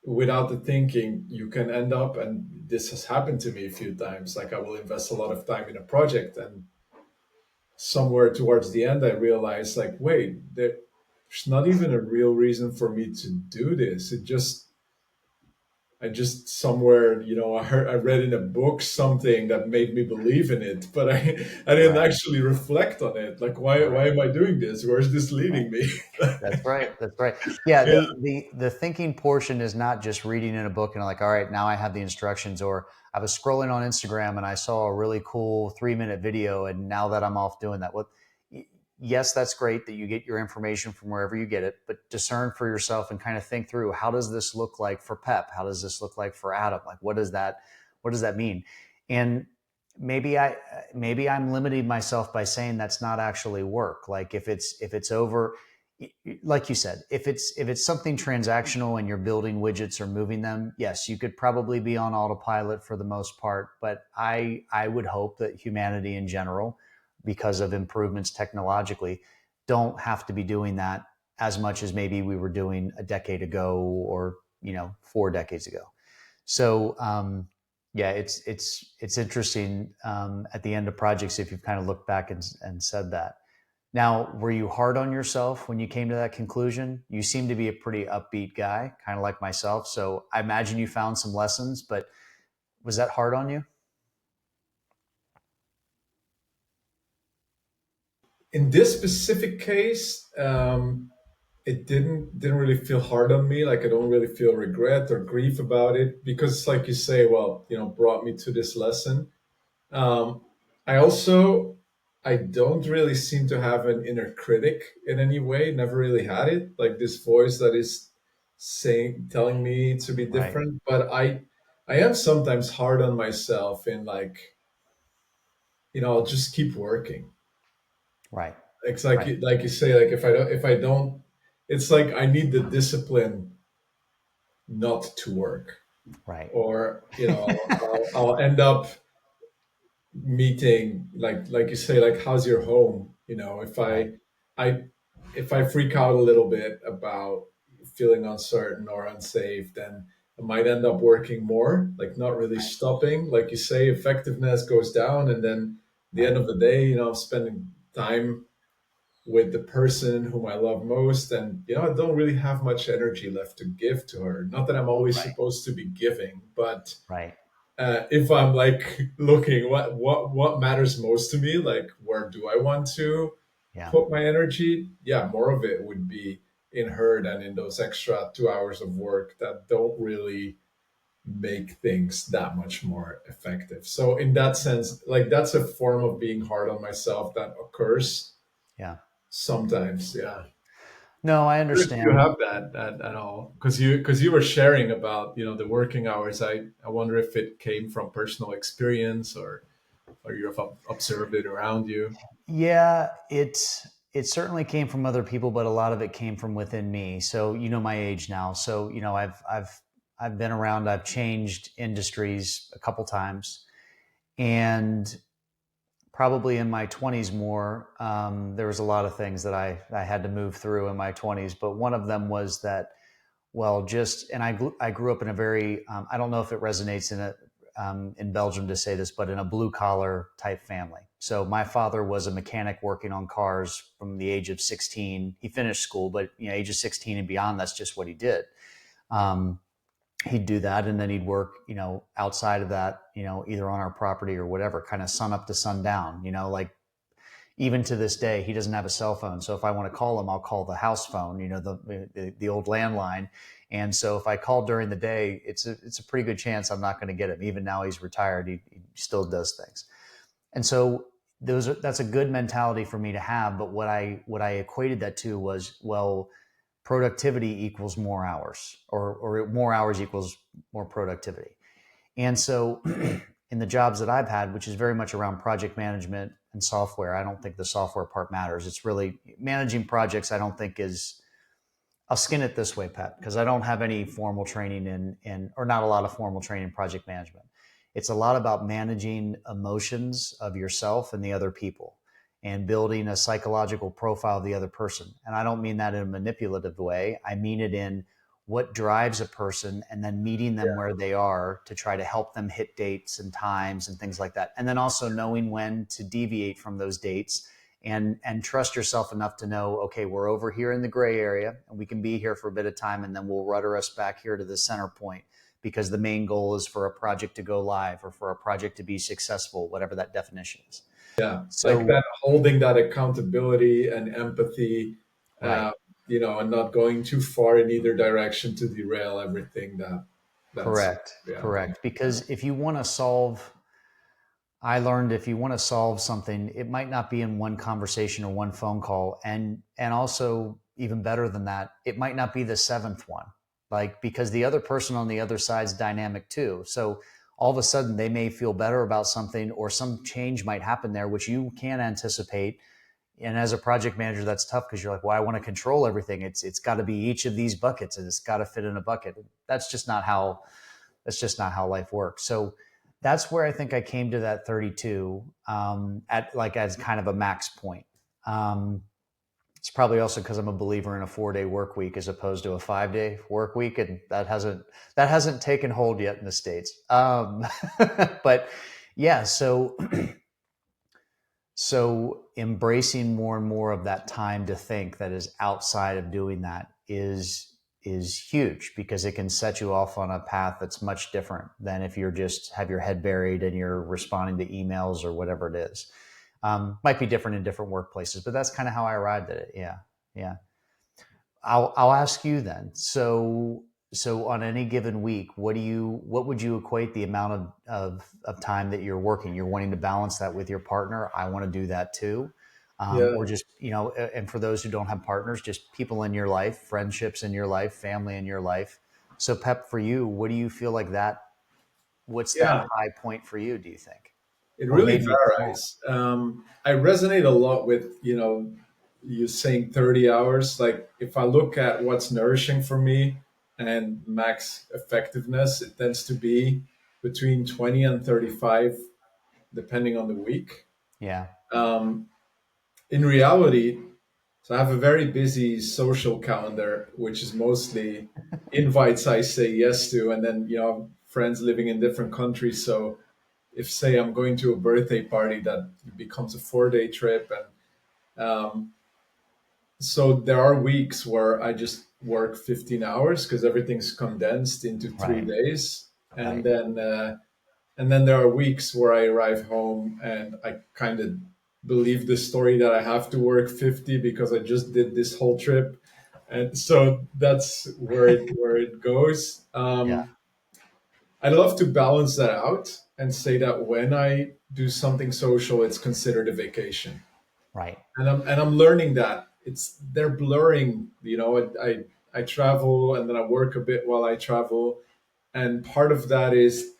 without the thinking, you can end up, and this has happened to me a few times, like I will invest a lot of time in a project, and somewhere towards the end I realized, like, wait, there's not even a real reason for me to do this. I just somewhere, I read in a book something that made me believe in it, but I didn't Right. actually reflect on it. Like, why Right. am I doing this? Where's this Right. leading me? That's right. That's right. Yeah. Yeah. The thinking portion is not just reading in a book and like, all right, now I have the instructions, or I was scrolling on Instagram and I saw a really cool 3 minute video, and now that I'm off doing that. Well, yes, that's great that you get your information from wherever you get it, but discern for yourself and kind of think through, how does this look like for Pep? How does this look like for Adam? Like, what does that mean? And maybe I maybe I'm limiting myself by saying that's not actually work. Like if it's over, like you said, if it's something transactional and you're building widgets or moving them, yes, you could probably be on autopilot for the most part. But I would hope that humanity in general, because of improvements technologically, don't have to be doing that as much as maybe we were doing a decade ago, or 4 decades ago. So yeah, it's interesting at the end of projects if you've kind of looked back and said that. Now, were you hard on yourself when you came to that conclusion? You seem to be a pretty upbeat guy, kind of like myself. So I imagine you found some lessons, but was that hard on you? In this specific case, it didn't really feel hard on me. Like, I don't really feel regret or grief about it, because, like you say, well, brought me to this lesson. Um, I also, I don't really seem to have an inner critic in any way. Never really had it, like this voice that is telling me to be Right, different. But I am sometimes hard on myself in, like, I'll just keep working. right, It's like right, like you say, like, if I don't, it's like I need the discipline not to work, right, or I'll end up meeting, like you say, like, how's your home, if right, I if I freak out a little bit about feeling uncertain or unsafe, then I might end up working more, like not really right, stopping. Like you say, effectiveness goes down, and then at the end right, of the day, I'm spending time with the person whom I love most, and I don't really have much energy left to give to her. Not that I'm always right, supposed to be giving, but right. if I'm like looking what matters most to me, like where do I want to Yeah, put my energy? Yeah, more of it would be in her than in those extra 2 hours of work that don't really make things that much more effective. So in that sense, like, that's a form of being hard on myself that occurs yeah. sometimes. Yeah. No, I If you understand. have that at all, because you were sharing about the working hours, I wonder if it came from personal experience, or you have observed it around you. Yeah, it certainly came from other people, but a lot of it came from within me. So my age now. So I've been around. I've changed industries a couple times, and probably in my 20s more. There was a lot of things that I had to move through in my 20s, but one of them was that, well, just, and I grew up in a very, I don't know if it resonates in Belgium to say this, but in a blue collar type family. So my father was a mechanic working on cars from the age of 16. He finished school, but age of 16 and beyond, that's just what he did. Um, he'd do that, and then he'd work, outside of that, either on our property or whatever, kind of sun up to sundown, like, even to this day, he doesn't have a cell phone. So if I want to call him, I'll call the house phone, the old landline. And so if I call during the day, it's a pretty good chance I'm not going to get him. Even now he's retired, he still does things. And so that's a good mentality for me to have. But what I equated that to was, well, productivity equals more hours, or more hours equals more productivity. And so in the jobs that I've had, which is very much around project management and software, I don't think the software part matters. It's really managing projects. I don't think is, I'll skin it this way, Pep, because I don't have any formal training or not a lot of formal training in project management. It's a lot about managing emotions of yourself and the other people, and building a psychological profile of the other person. And I don't mean that in a manipulative way. I mean it in what drives a person, and then meeting them where they are to try to help them hit dates and times and things like that. And then also knowing when to deviate from those dates, and trust yourself enough to know, okay, we're over here in the gray area and we can be here for a bit of time, and then we'll rudder us back here to the center point, because the main goal is for a project to go live, or for a project to be successful, whatever that definition is. Yeah, like So, that, holding that accountability and empathy, right, uh, and not going too far in either direction to derail everything that's correct, being. correct. Because if you want to solve, I learned if you want to solve something, it might not be in one conversation or one phone call. And also, even better than that, it might not be the seventh one. Like, because the other person on the other side's dynamic too. So all of a sudden they may feel better about something, or some change might happen there which you can't anticipate. And as a project manager, that's tough, because you're like, well, I want to control everything. It's got to be each of these buckets, and it's got to fit in a bucket. That's just not how life works. So that's where I think I came to that 32, at like as kind of a max point. Um, it's probably also because I'm a believer in a 4-day work week as opposed to a 5-day work week, and that hasn't taken hold yet in the States. But yeah, so embracing more and more of that time to think that is outside of doing that is huge, because it can set you off on a path that's much different than if you're just have your head buried and you're responding to emails or whatever it is. Might be different in different workplaces, but that's kind of how I arrived at it. Yeah, yeah. I'll ask you then. So on any given week, what would you equate the amount of time that you're working? You're wanting to balance that with your partner. I want to do that too. Yeah, Or just, and for those who don't have partners, just people in your life, friendships in your life, family in your life. So Pep, for you, what do you feel like what's that yeah. high point for you, do you think? It Or really maybe it's not. varies. I resonate a lot with you saying 30 hours. Like, if I look at what's nourishing for me and max effectiveness, it tends to be between 20 and 35, depending on the week. Yeah. Um, in reality, so I have a very busy social calendar, which is mostly invites I say yes to, and then friends living in different countries. So if, say, I'm going to a birthday party, that becomes a 4-day trip, and so there are weeks where I just work 15 hours because everything's condensed into three Right. days, and Right. then there are weeks where I arrive home and I kind of believe the story that I have to work 50 because I just did this whole trip, and so that's where it goes. Yeah. I love to balance that out and say that when I do something social, it's considered a vacation, Right. and I'm learning that they're blurring. I travel and then I work a bit while I travel, and part of that is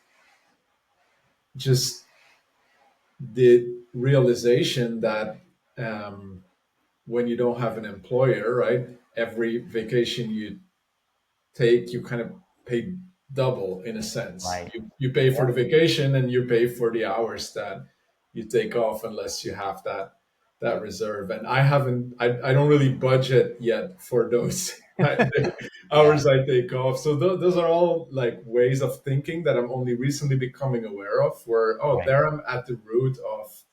just the realization that when you don't have an employer, right, every vacation you take, you kind of pay double in a sense. Right. You pay for Yeah. the vacation and you pay for the hours that you take off, unless you have that reserve. And I don't really budget yet for those Yeah. hours I take off. So those are all like ways of thinking that I'm only recently becoming aware of. Where, oh, Right. there I'm at the root of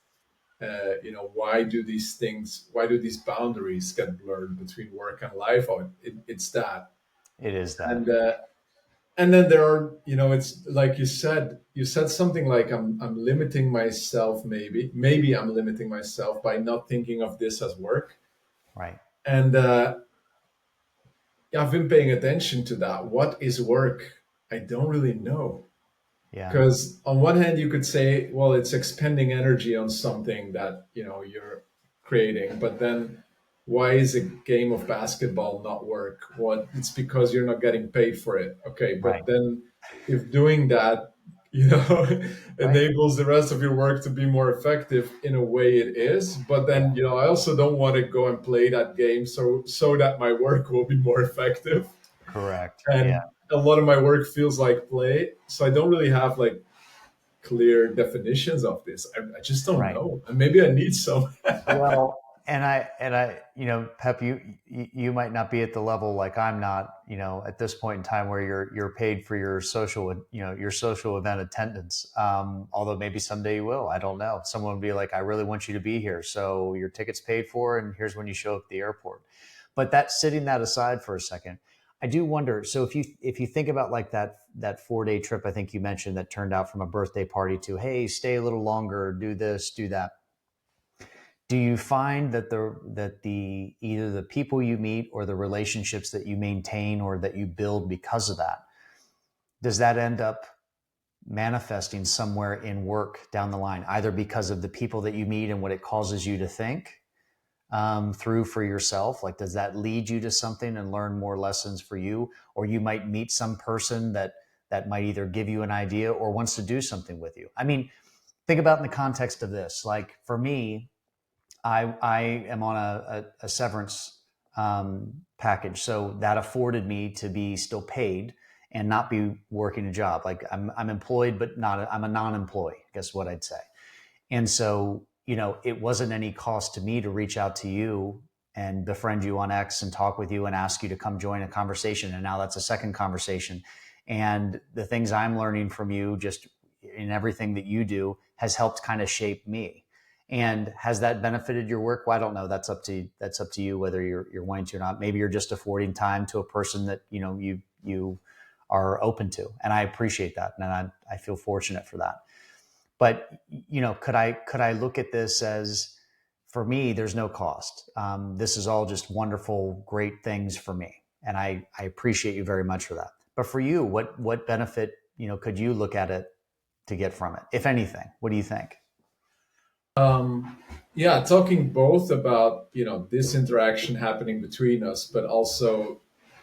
why do these boundaries get blurred between work and life? Oh, it's that. It is And that. uh, and then there are, it's like you said something like, I'm limiting myself, maybe I'm limiting myself by not thinking of this as work. Right. And yeah, I've been paying attention to that. What is work? I don't really know. Yeah. Because on one hand, you could say, well, it's expending energy on something that you're creating, but then why is a game of basketball not work? What it's because you're not getting paid for it. Okay, Right. but then if doing that, Right. enables the rest of your work to be more effective in a way it is. But Yeah. then, I also don't want to go and play that game so that my work will be more effective. Correct. Yeah. And a lot of my work feels like play, so I don't really have like clear definitions of this. I just don't Right. know, and maybe I need some. Well, Pep, you might not be at the level like I'm not, at this point in time where you're paid for your social, your social event attendance. Although maybe someday you will. I don't know. Someone will be like, I really want you to be here, so your ticket's paid for, and here's when you show up at the airport. But setting that aside for a second, I do wonder. So if you think about like that 4-day trip, I think you mentioned that turned out from a birthday party to, hey, stay a little longer, do this, do that. Do you find that the either the people you meet or the relationships that you maintain or that you build because of that, does that end up manifesting somewhere in work down the line, either because of the people that you meet and what it causes you to think through for yourself? Like, does that lead you to something and learn more lessons for you? Or you might meet some person that might either give you an idea or wants to do something with you. I mean, think about in the context of this. Like for me, I am on a severance package, so that afforded me to be still paid and not be working a job. Like I'm employed, but I'm a non-employee. I guess what I'd say. And so it wasn't any cost to me to reach out to you and befriend you on X and talk with you and ask you to come join a conversation. And now that's a second conversation. And the things I'm learning from you, just in everything that you do, has helped kind of shape me. And has that benefited your work? Well, I don't know. That's up to you whether you're wanting to or not. Maybe you're just affording time to a person that you are open to, and I appreciate that, and I feel fortunate for that. But could I look at this as, for me, there's no cost. This is all just wonderful, great things for me, and I appreciate you very much for that. But for you, what benefit could you look at it to get from it, if anything? What do you think? Yeah, talking both about this interaction happening between us, but also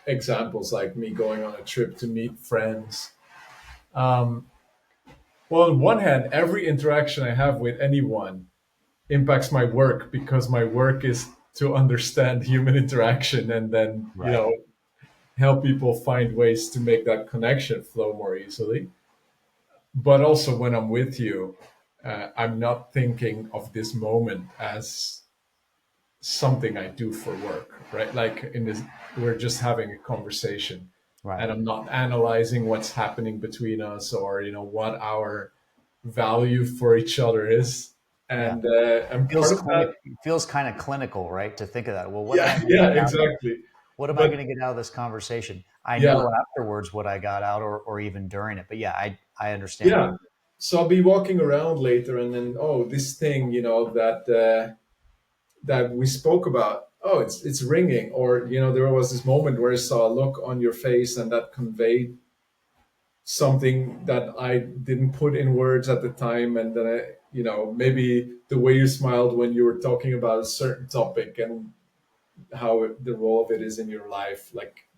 examples like me going on a trip to meet friends. Um, well, on one hand, every interaction I have with anyone impacts my work because my work is to understand human interaction and then Right. help people find ways to make that connection flow more easily. But also when I'm with you, I'm not thinking of this moment as something I do for work, right? Like in this, we're just having a conversation, Right. and I'm not analyzing what's happening between us or what our value for each other is. Yeah. And part of that, It feels kind of clinical, right? To think of that. Well, what am I yeah, going to yeah, get out of exactly. what am I But going to get out of this conversation? I yeah, know afterwards what I got out, or even during it. But yeah, I understand what yeah. So I'll be walking around later, and then this thing, that we spoke about. Oh, it's ringing, or there was this moment where I saw a look on your face, and that conveyed something that I didn't put in words at the time, and then maybe the way you smiled when you were talking about a certain topic and how the role of it is in your life. Like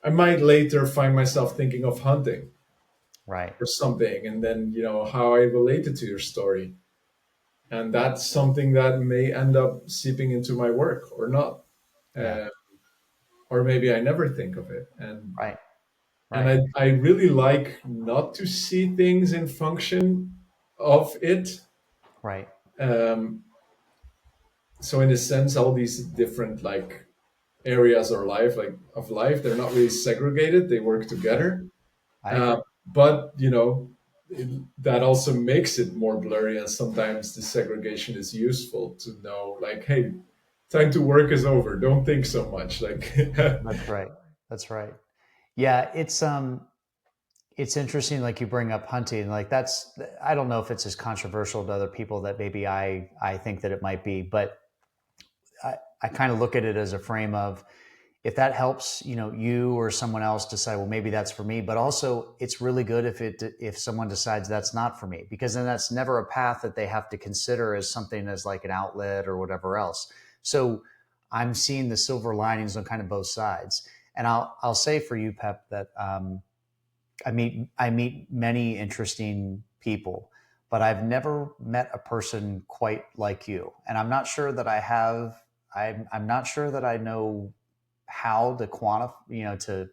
I might later find myself thinking of hunting right. or something, and then how I related to your story, and that's something that may end up seeping into my work or not, Yeah. uh, or maybe I never think of it, Right. and Right. I really like not to see things in function of it. Right. Um, so in a sense, all these different like areas or life like of life, they're not really segregated. They work Yeah. together. I agree. But that also makes it more blurry, and sometimes the segregation is useful to know, like, hey, time to work is over. Don't think so much. Like, That's right. That's right. Yeah. It's interesting. Like you bring up hunting. Like I don't know if it's as controversial to other people that maybe I think that it might be, but I kind of look at it as a frame of, if that helps, you or someone else decide, well, maybe that's for me. But also, it's really good if someone decides that's not for me, because then that's never a path that they have to consider as something as like an outlet or whatever else. So I'm seeing the silver linings on kind of both sides. And I'll say for you, Pep, that I meet many interesting people, but I've never met a person quite like you. And I'm not sure that I have. I'm not sure that I know how to quantify. To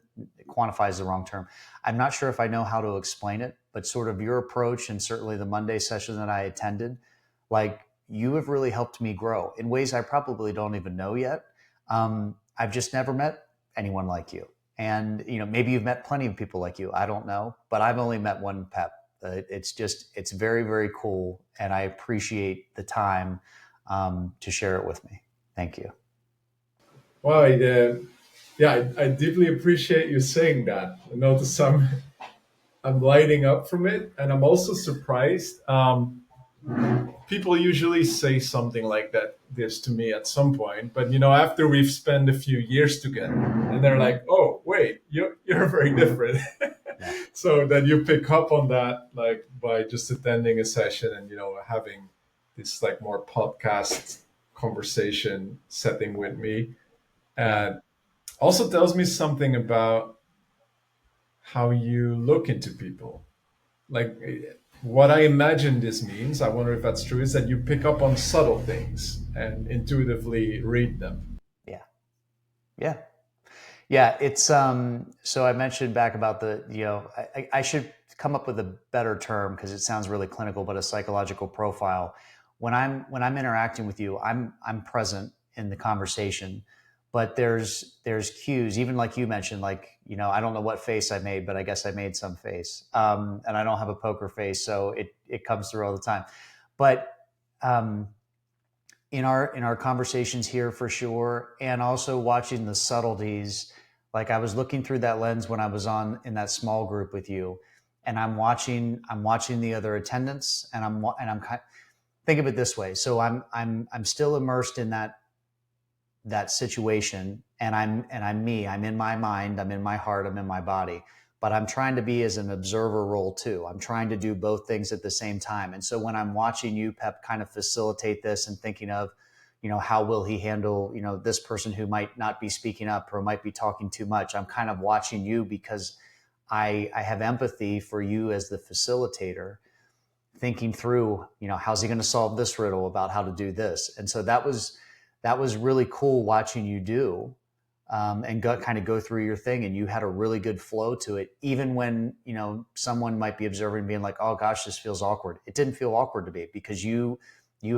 quantify is the wrong term. I'm not sure if I know how to explain it, but sort of your approach, and certainly the Monday session that I attended, like, you have really helped me grow in ways I probably don't even know yet. I've just never met anyone like you. And maybe you've met plenty of people like you. I don't know, but I've only met one Pep. It's very, very cool, and I appreciate the time to share it with me. Thank you. Well, yeah, I deeply appreciate you saying that. I notice I'm lighting up from it, and I'm also surprised. People usually say something like that this to me at some point, but after we've spent a few years together, and they're like, "Oh, wait, you're very different." Yeah. So that you pick up on that, like, by just attending a session and having this like more podcast conversation setting with me, and also tells me something about how you look into people. Like, what I imagine this means, I wonder if that's true, is that you pick up on subtle things and intuitively read them. Yeah. Yeah. Yeah. It's so I mentioned back about I should come up with a better term because it sounds really clinical, but a psychological profile. When I'm interacting with you, I'm present in the conversation, but there's cues, even like you mentioned, like, I don't know what face I made, but I guess I made some face. And I don't have a poker face, so it comes through all the time. But um, in our conversations here, for sure, and also watching the subtleties. Like, I was looking through that lens when I was on in that small group with you, and I'm watching the other attendants, and I'm think of it this way. So I'm still immersed in that situation, and I'm me. I'm in my mind, I'm in my heart, I'm in my body, but I'm trying to be as an observer role too. I'm trying to do both things at the same time. And so when I'm watching you, Pep, kind of facilitate this and thinking of, how will he handle, this person who might not be speaking up or might be talking too much, I'm kind of watching you because I have empathy for you as the facilitator, thinking through, how's he going to solve this riddle about how to do this. And so that was really cool watching you do, and kind of go through your thing, and you had a really good flow to it. Even when someone might be observing, being like, "Oh gosh, this feels awkward." It didn't feel awkward to me because you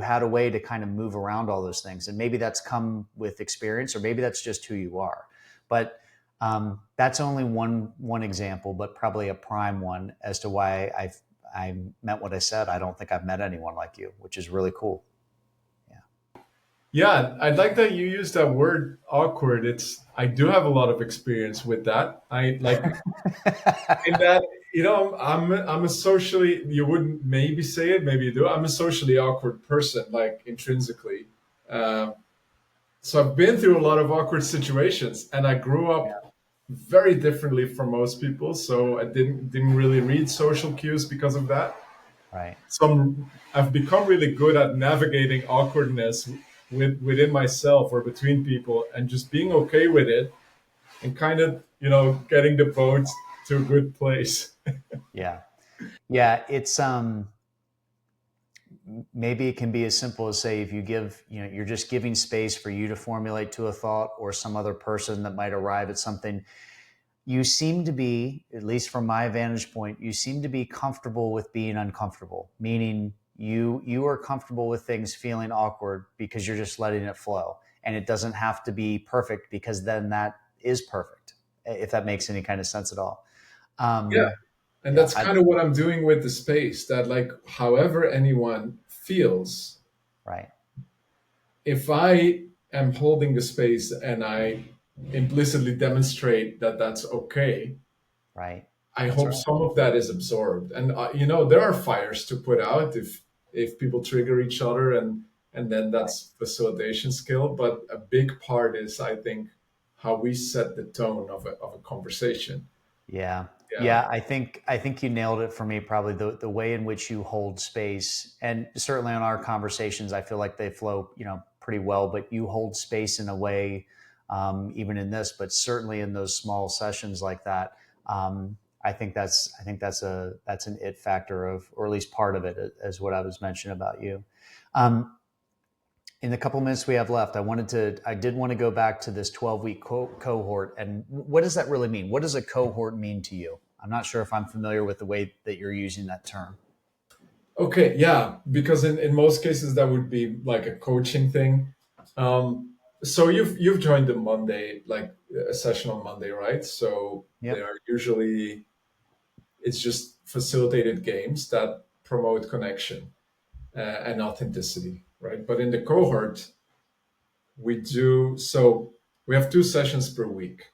had a way to kind of move around all those things, and maybe that's come with experience, or maybe that's just who you are. But that's only one example, but probably a prime one as to why I meant what I said. I don't think I've met anyone like you, which is really cool. Yeah, I like that you use that word awkward. I do have a lot of experience with that. I like in that, I'm a socially, you wouldn't maybe say it, maybe you do. I'm a socially awkward person, like, intrinsically. Um, so I've been through a lot of awkward situations, and I grew Yeah. up very differently from most people. So I didn't really read social cues because of that. Right. I've become really good at navigating awkwardness within myself or between people, and just being okay with it, and kind of getting the boat to a good place. Yeah. Yeah. It's maybe it can be as simple as, say, if you give, you're just giving space for you to formulate to a thought, or some other person that might arrive at something. You seem to be, at least from my vantage point, you seem to be comfortable with being uncomfortable, meaning you are comfortable with things feeling awkward because you're just letting it flow, and it doesn't have to be perfect, because then that is perfect, if that makes any kind of sense at all. Yeah, um, and yeah, that's kind of what I'm doing with the space. That, like, however anyone feels, right, if I am holding the space and I implicitly demonstrate that that's okay, right, I that's hope right, some of that is absorbed. And there are fires to put out if people trigger each other, and then right, that's facilitation skill. But a big part is, I think, how we set the tone of a conversation. Yeah. Yeah. Yeah, I think you nailed it for me, probably the way in which you hold space. And certainly on our conversations, I feel like they flow, pretty well, but you hold space in a way, even in this, but certainly in those small sessions like that. I think that's an it factor of, or at least part of it, as what I was mentioning about you. Um, in the couple minutes we have left, I did want to go back to this 12-week cohort. And what does that really mean? What does a cohort mean to you? I'm not sure if I'm familiar with the way that you're using that term. Okay, yeah, because in most cases that would be like a coaching thing. So you've joined the Monday, like a session on Monday, right? So they Yep. are usually, it's just facilitated games that promote connection and authenticity, right? But in the cohort, we have 2 sessions per week.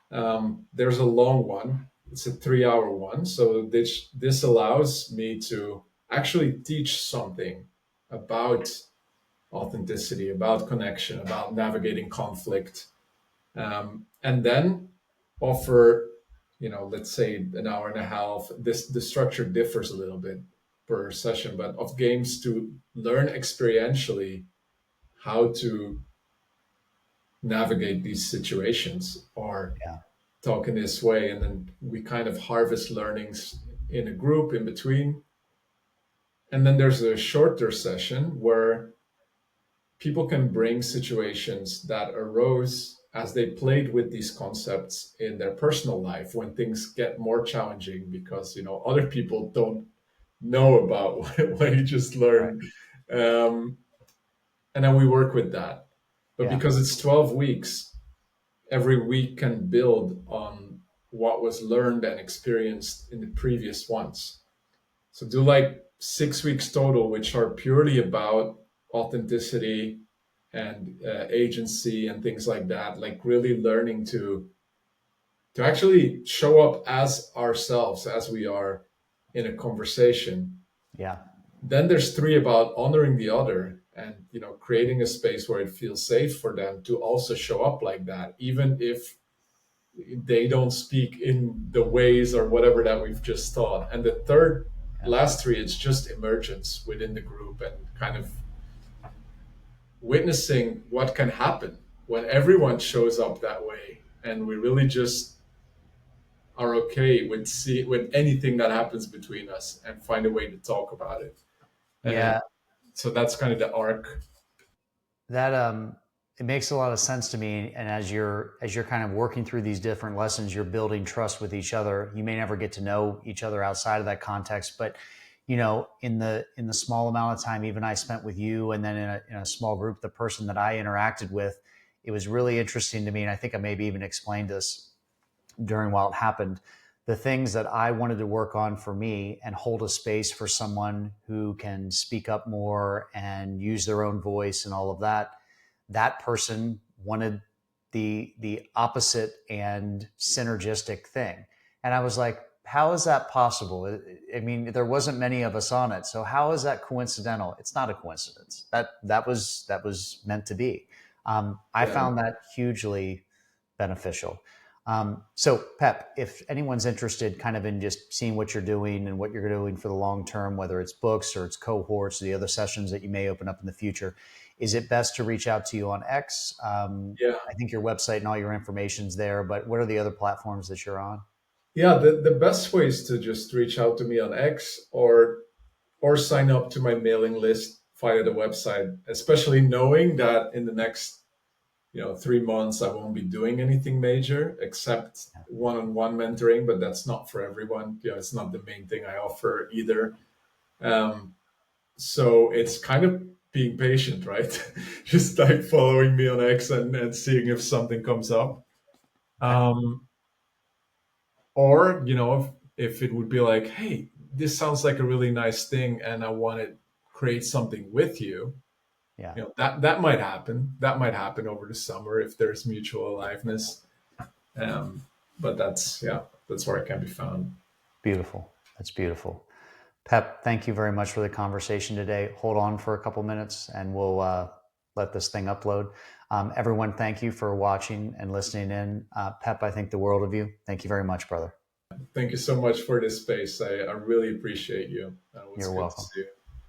There's a long one. It's a 3-hour one. So this allows me to actually teach something about authenticity, about connection, about navigating conflict, and then offer, let's say an hour and a half. The structure differs a little bit per session, but of games to learn experientially how to navigate these situations or Yeah. talk in this way, and then we kind of harvest learnings in a group in between. And then there's a shorter session where people can bring situations that arose as they played with these concepts in their personal life when things get more challenging because other people don't know about what you just Right. learned. And then we work with that, but Yeah. because it's 12 weeks, every week can build on what was learned and experienced in the previous ones. So do like 6 weeks total, which are purely about authenticity and agency and things like that. Like really learning to actually show up as ourselves as we are in a conversation. Yeah. Then there's 3 about honoring the other and creating a space where it feels safe for them to also show up like that, even if they don't speak in the ways or whatever that we've just taught. And the third, Yeah. last 3, it's just emergence within the group and kind of witnessing what can happen when everyone shows up that way, and we really just are okay with anything that happens between us and find a way to talk about it. And Yeah. so that's kind of the arc. That it makes a lot of sense to me. And as you're kind of working through these different lessons, you're building trust with each other. You may never get to know each other outside of that context, but in the small amount of time even I spent with you, and then in a small group, the person that I interacted with, it was really interesting to me. And I think I maybe even explained this during while it happened. The things that I wanted to work on for me and hold a space for someone who can speak up more and use their own voice and all of that, that person wanted the opposite and synergistic thing. And I was like, how is that possible? I mean, there wasn't many of us on it, so how is that coincidental? It's not a coincidence. That was meant to be. I Yeah. found that hugely beneficial. So Pep, if anyone's interested kind of in just seeing what you're doing and what you're doing for the long term, whether it's books or it's cohorts or the other sessions that you may open up in the future, is it best to reach out to you on X? Yeah. I think your website and all your information's there, but what are the other platforms that you're on? Yeah, the best way is to just reach out to me on X or sign up to my mailing list via the website, especially knowing that in the next 3 months I won't be doing anything major except one-on-one mentoring, but that's not for everyone. It's not the main thing I offer either. um, so it's kind of being patient, right? Just like following me on X and seeing if something comes up. Okay. um, or if it would be like, hey, this sounds like a really nice thing and I want to create something with you, Yeah. that might happen. That might happen over the summer if there's mutual aliveness. um, but that's where it can be found. Beautiful. That's beautiful. Pep, thank you very much for the conversation today. Hold on for a couple minutes and we'll let this thing upload. Everyone, thank you for watching and listening in. Pep, I think the world of you. Thank you very much, brother. Thank you so much for this space. I really appreciate you. It was You're good to welcome. see you.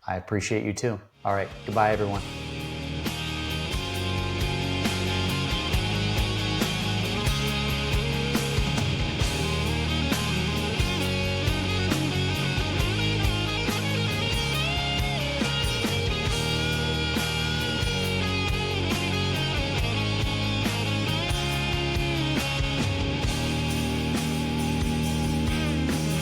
I appreciate you too. All right. Goodbye, everyone.